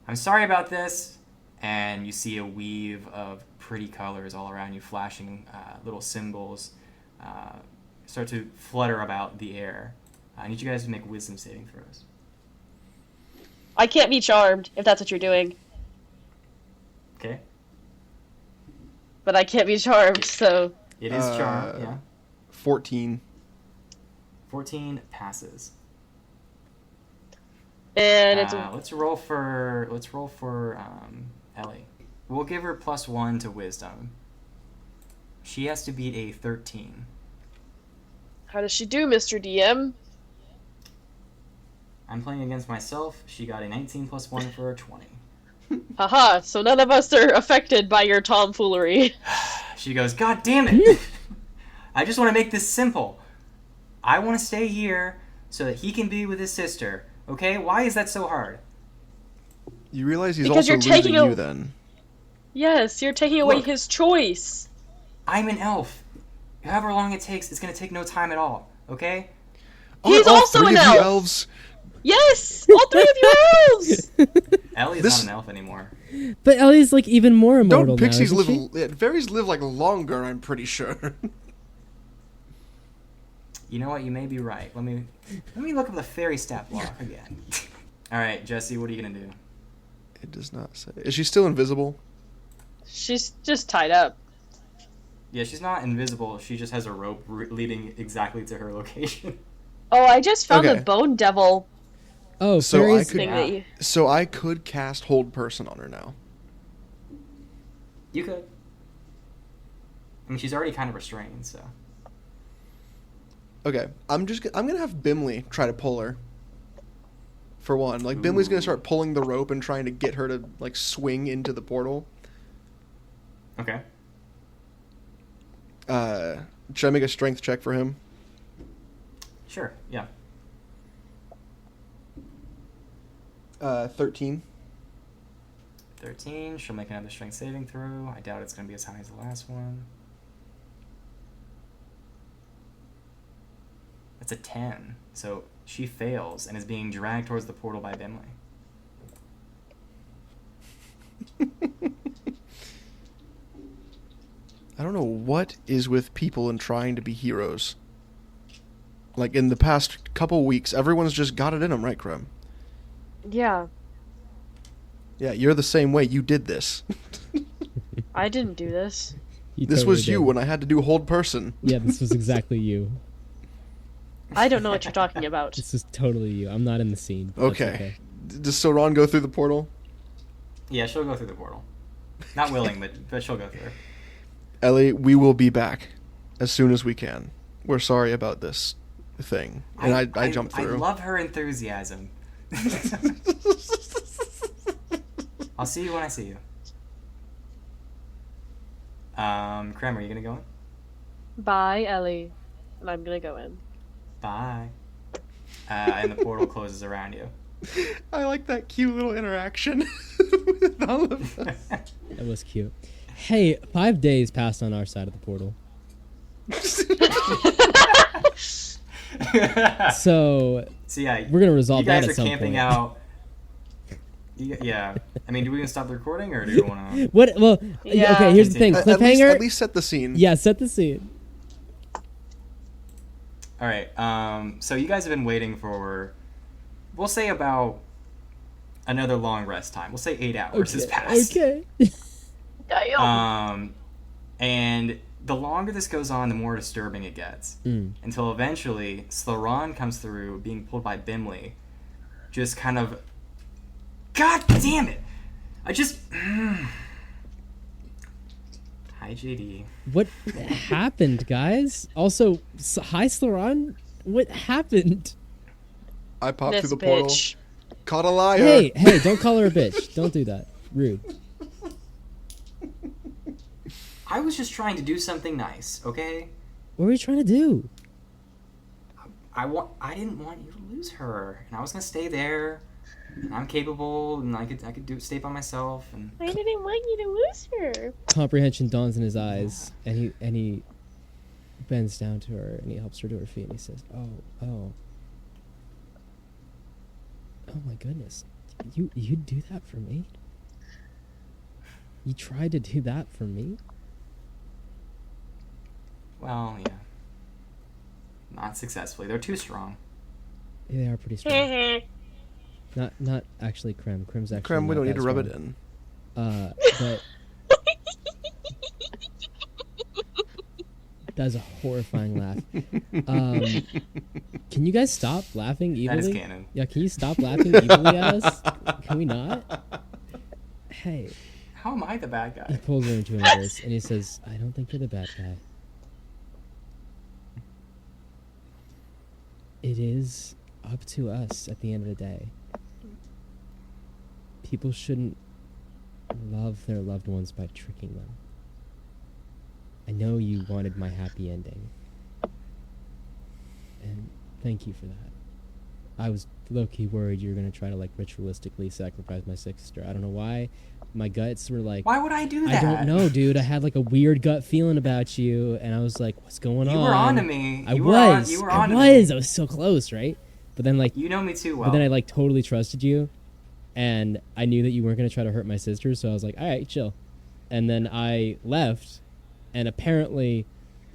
S2: I'm sorry about this. And you see a weave of pretty colors all around you, flashing little symbols start to flutter about the air. I need you guys to make wisdom saving throws.
S4: I can't be charmed if that's what you're doing,
S2: Okay?
S4: but I can't be charmed, so
S2: It is charm, yeah.
S1: 14.
S2: 14 passes.
S4: and it's
S2: Let's roll for Ellie. We'll give her +1 to wisdom. She has to beat a 13.
S4: how does she do, Mr. DM?
S2: I'm playing against myself. She got a 19 + 1 for a 20.
S4: Haha, so none of us are affected by your tomfoolery.
S2: She goes, God damn it! I just want to make this simple. I want to stay here so that he can be with his sister. Okay? Why is that so hard?
S1: You realize he's
S4: Because
S1: also
S4: you're taking
S1: losing
S4: a-
S1: you then.
S4: Yes, you're taking away
S2: Look.
S4: his choice.
S2: I'm an elf. However long it takes, it's going to take no time at all. Okay?
S4: He's
S1: Aren't all
S4: also
S1: 3
S4: an
S1: of you
S4: elf.
S1: elves?
S4: Yes, all 3 of you are elves.
S2: Ellie's
S1: This-
S2: not an elf anymore.
S3: But Ellie's like even more immortal
S1: Don't pixies
S3: now,
S1: live?
S3: isn't she?
S1: Fairies live like longer. I'm pretty sure.
S2: You know what? You may be right. Let me look up the fairy stat block again. All right, Jesse, what are you gonna do?
S1: It does not say. Is she still invisible?
S4: She's just tied up.
S2: Yeah, she's not invisible. She just has a rope leading exactly to her location.
S4: Oh, I just found
S1: Okay.
S4: the Bone Devil
S3: Oh,
S1: So I
S3: fairies.
S1: could-
S4: thing that you.
S1: So I could cast Hold Person on her now.
S2: You could. I mean, she's already kind of restrained, so.
S1: Okay, I'm gonna have Bimly try to pull her. For one, like Bimly's gonna start pulling the rope and trying to get her to like swing into the portal.
S2: Okay.
S1: Should I make a strength check for him?
S2: Sure. Yeah.
S1: 13.
S2: 13. She'll make another strength saving throw. I doubt it's going to be as high as the last one. That's a 10. So she fails and is being dragged towards the portal by Bimly.
S1: I don't know what is with people and trying to be heroes. Like in the past couple weeks, everyone's just got it in them, right, Creme?
S4: Yeah,
S1: Yeah, you're the same way. You did this.
S4: I didn't do this.
S3: You
S1: This
S3: totally
S1: was you
S3: did.
S1: when I had to do Hold Person.
S3: Yeah, this was exactly you.
S4: I don't know what you're talking about.
S3: This is totally you. I'm not in the scene. But that's
S1: Okay. Does Sauron go through the portal?
S2: Yeah, she'll go through the portal. Not willing, but she'll go through.
S1: Ellie, we will be back as soon as we can. We're sorry about this thing. And I jumped through.
S2: I love her enthusiasm. I'll see you when I see you. Creme, are you gonna go in?
S4: Bye, Ellie. And I'm gonna go in.
S2: Bye. And the portal closes around you.
S1: I like that cute little interaction with all of us.
S3: That was cute. Hey, 5 days passed on our side of the portal. So
S2: So yeah,
S3: we're gonna resolve
S2: you guys
S3: that
S2: are
S3: at some
S2: camping
S3: point.
S2: out. Yeah, I mean, do we gonna stop the recording or do we want to?
S3: What? Well,
S4: Yeah.
S3: okay. Here's the thing. Cliffhanger.
S1: At least set the scene.
S3: Yeah, set the scene.
S2: All right. So you guys have been waiting for, we'll say about another long rest time. We'll say 8 hours has passed.
S3: Okay.
S2: And the longer this goes on, the more disturbing it gets. Until eventually, Sloran comes through, being pulled by Bimly. Just kind of, God damn it! I just. Hi, JD.
S3: What happened, guys? Also, hi, Sloran. What happened?
S1: I popped
S4: This
S1: through the portal.
S4: bitch.
S1: Caught a liar.
S3: Hey, don't call her a bitch. Don't do that. Rude.
S2: I was just trying to do something nice, okay?
S3: What were you trying to do?
S2: I didn't want you to lose her, and I was gonna stay there. And I'm capable, and I could stay by myself, and
S4: I didn't want you to lose her.
S3: Comprehension dawns in his eyes, and he bends down to her and he helps her to her feet and he says, "Oh my goodness, you'd do that for me? You tried to do that for me?"
S2: well, yeah, not successfully. They're too strong.
S3: Yeah, they are pretty strong. Not actually Creme. Creme's actually
S1: Creme, we
S3: not
S1: don't need
S3: that
S1: to rub it
S3: strong.
S1: in.
S3: But that's a horrifying laugh. Can you guys stop laughing
S2: That
S3: evilly?
S2: is canon.
S3: Yeah, can you stop laughing evilly at us? Can we not? Hey,
S2: How am I the bad
S3: he
S2: guy?
S3: pulls her into an embrace and he says, "I don't think you're the bad guy. It is up to us at the end of the day. People shouldn't love their loved ones by tricking them. I know you wanted my happy ending. And thank you for that. I was low-key worried you were going to try to, like, ritualistically sacrifice my sister. I don't know why. My guts were like,
S2: Why would I do that?
S3: I don't know, dude. I had, like, a weird gut feeling about you, and I was like, what's going on?
S2: You were on to me.
S3: I
S2: You
S3: was.
S2: were
S3: I
S2: on to
S3: was.
S2: me.
S3: I was so close, right? But then, like,
S2: You know me too well.
S3: but then I, like, totally trusted you, and I knew that you weren't going to try to hurt my sister, so I was like, all right, chill. And then I left, and apparently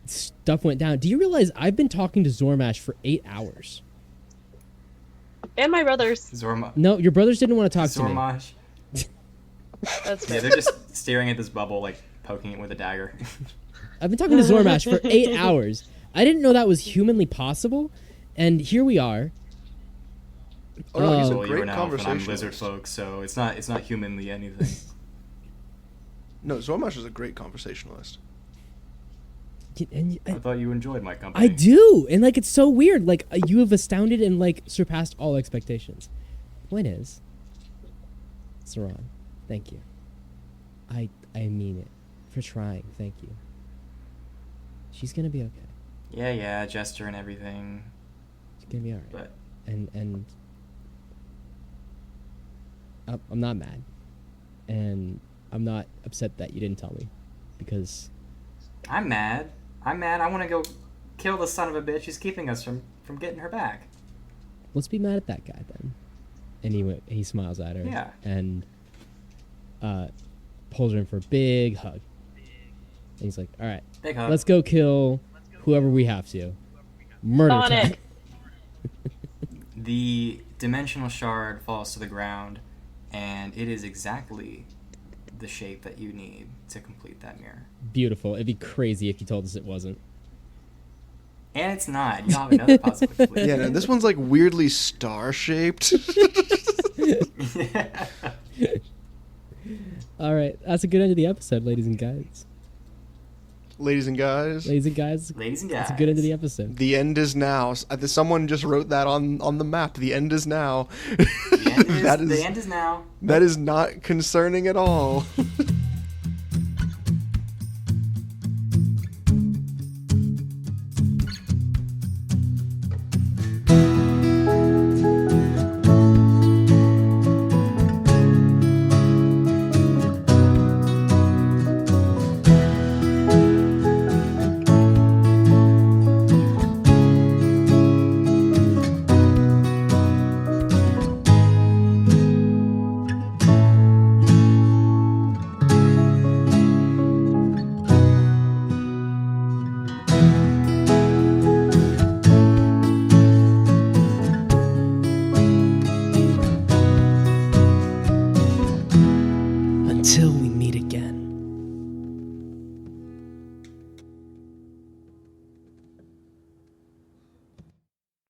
S3: stuff went down. Do you realize I've been talking to Zormash for 8 hours?
S4: And my brothers.
S2: Zorma.
S3: No, your brothers didn't want to talk to me.
S2: Zormash.
S4: That's
S2: Yeah,
S4: fair.
S2: they're just staring at this bubble, like poking it with a dagger.
S3: I've been talking to Zormash for 8 hours. I didn't know that was humanly possible, and here we are.
S1: Oh, no, he's a
S2: Well, you
S1: great
S2: were now, and I'm lizard
S1: conversationalist.
S2: folk, so it's not humanly anything.
S1: No, Zormash is a great conversationalist.
S3: And
S2: I thought you enjoyed my company.
S3: I do, and like it's so weird. Like you have astounded and like surpassed all expectations. Point is, Saran, thank you. I mean it for trying. Thank you. She's gonna be okay.
S2: Yeah, Jester and everything,
S3: She's gonna be alright.
S2: but
S3: And I'm not mad, and I'm not upset that you didn't tell me, because
S2: I'm mad. I want to go kill the son of a bitch who's keeping us from getting her back.
S3: let's be mad at that guy then. And he smiles at her.
S2: Yeah.
S3: And pulls her in for a big hug. And he's like, all right,
S2: Big hug.
S3: let's go kill whoever we have to. Murder time.
S4: Sonic.
S2: The dimensional shard falls to the ground, and it is exactly the shape that you need to complete that mirror.
S3: Beautiful. It'd be crazy if you told us it wasn't.
S2: And it's not. You have another puzzle to complete.
S1: Yeah, no, this one's like weirdly star-shaped.
S3: All right, that's a good end of the episode, ladies and guys.
S1: Ladies and guys,
S3: Ladies and guys,
S2: Ladies and guys.
S3: that's a good end of the episode.
S1: the end is now. Someone just wrote that on the map. The end is now.
S2: The end is,
S1: That
S2: the end is now.
S1: That is not concerning at all.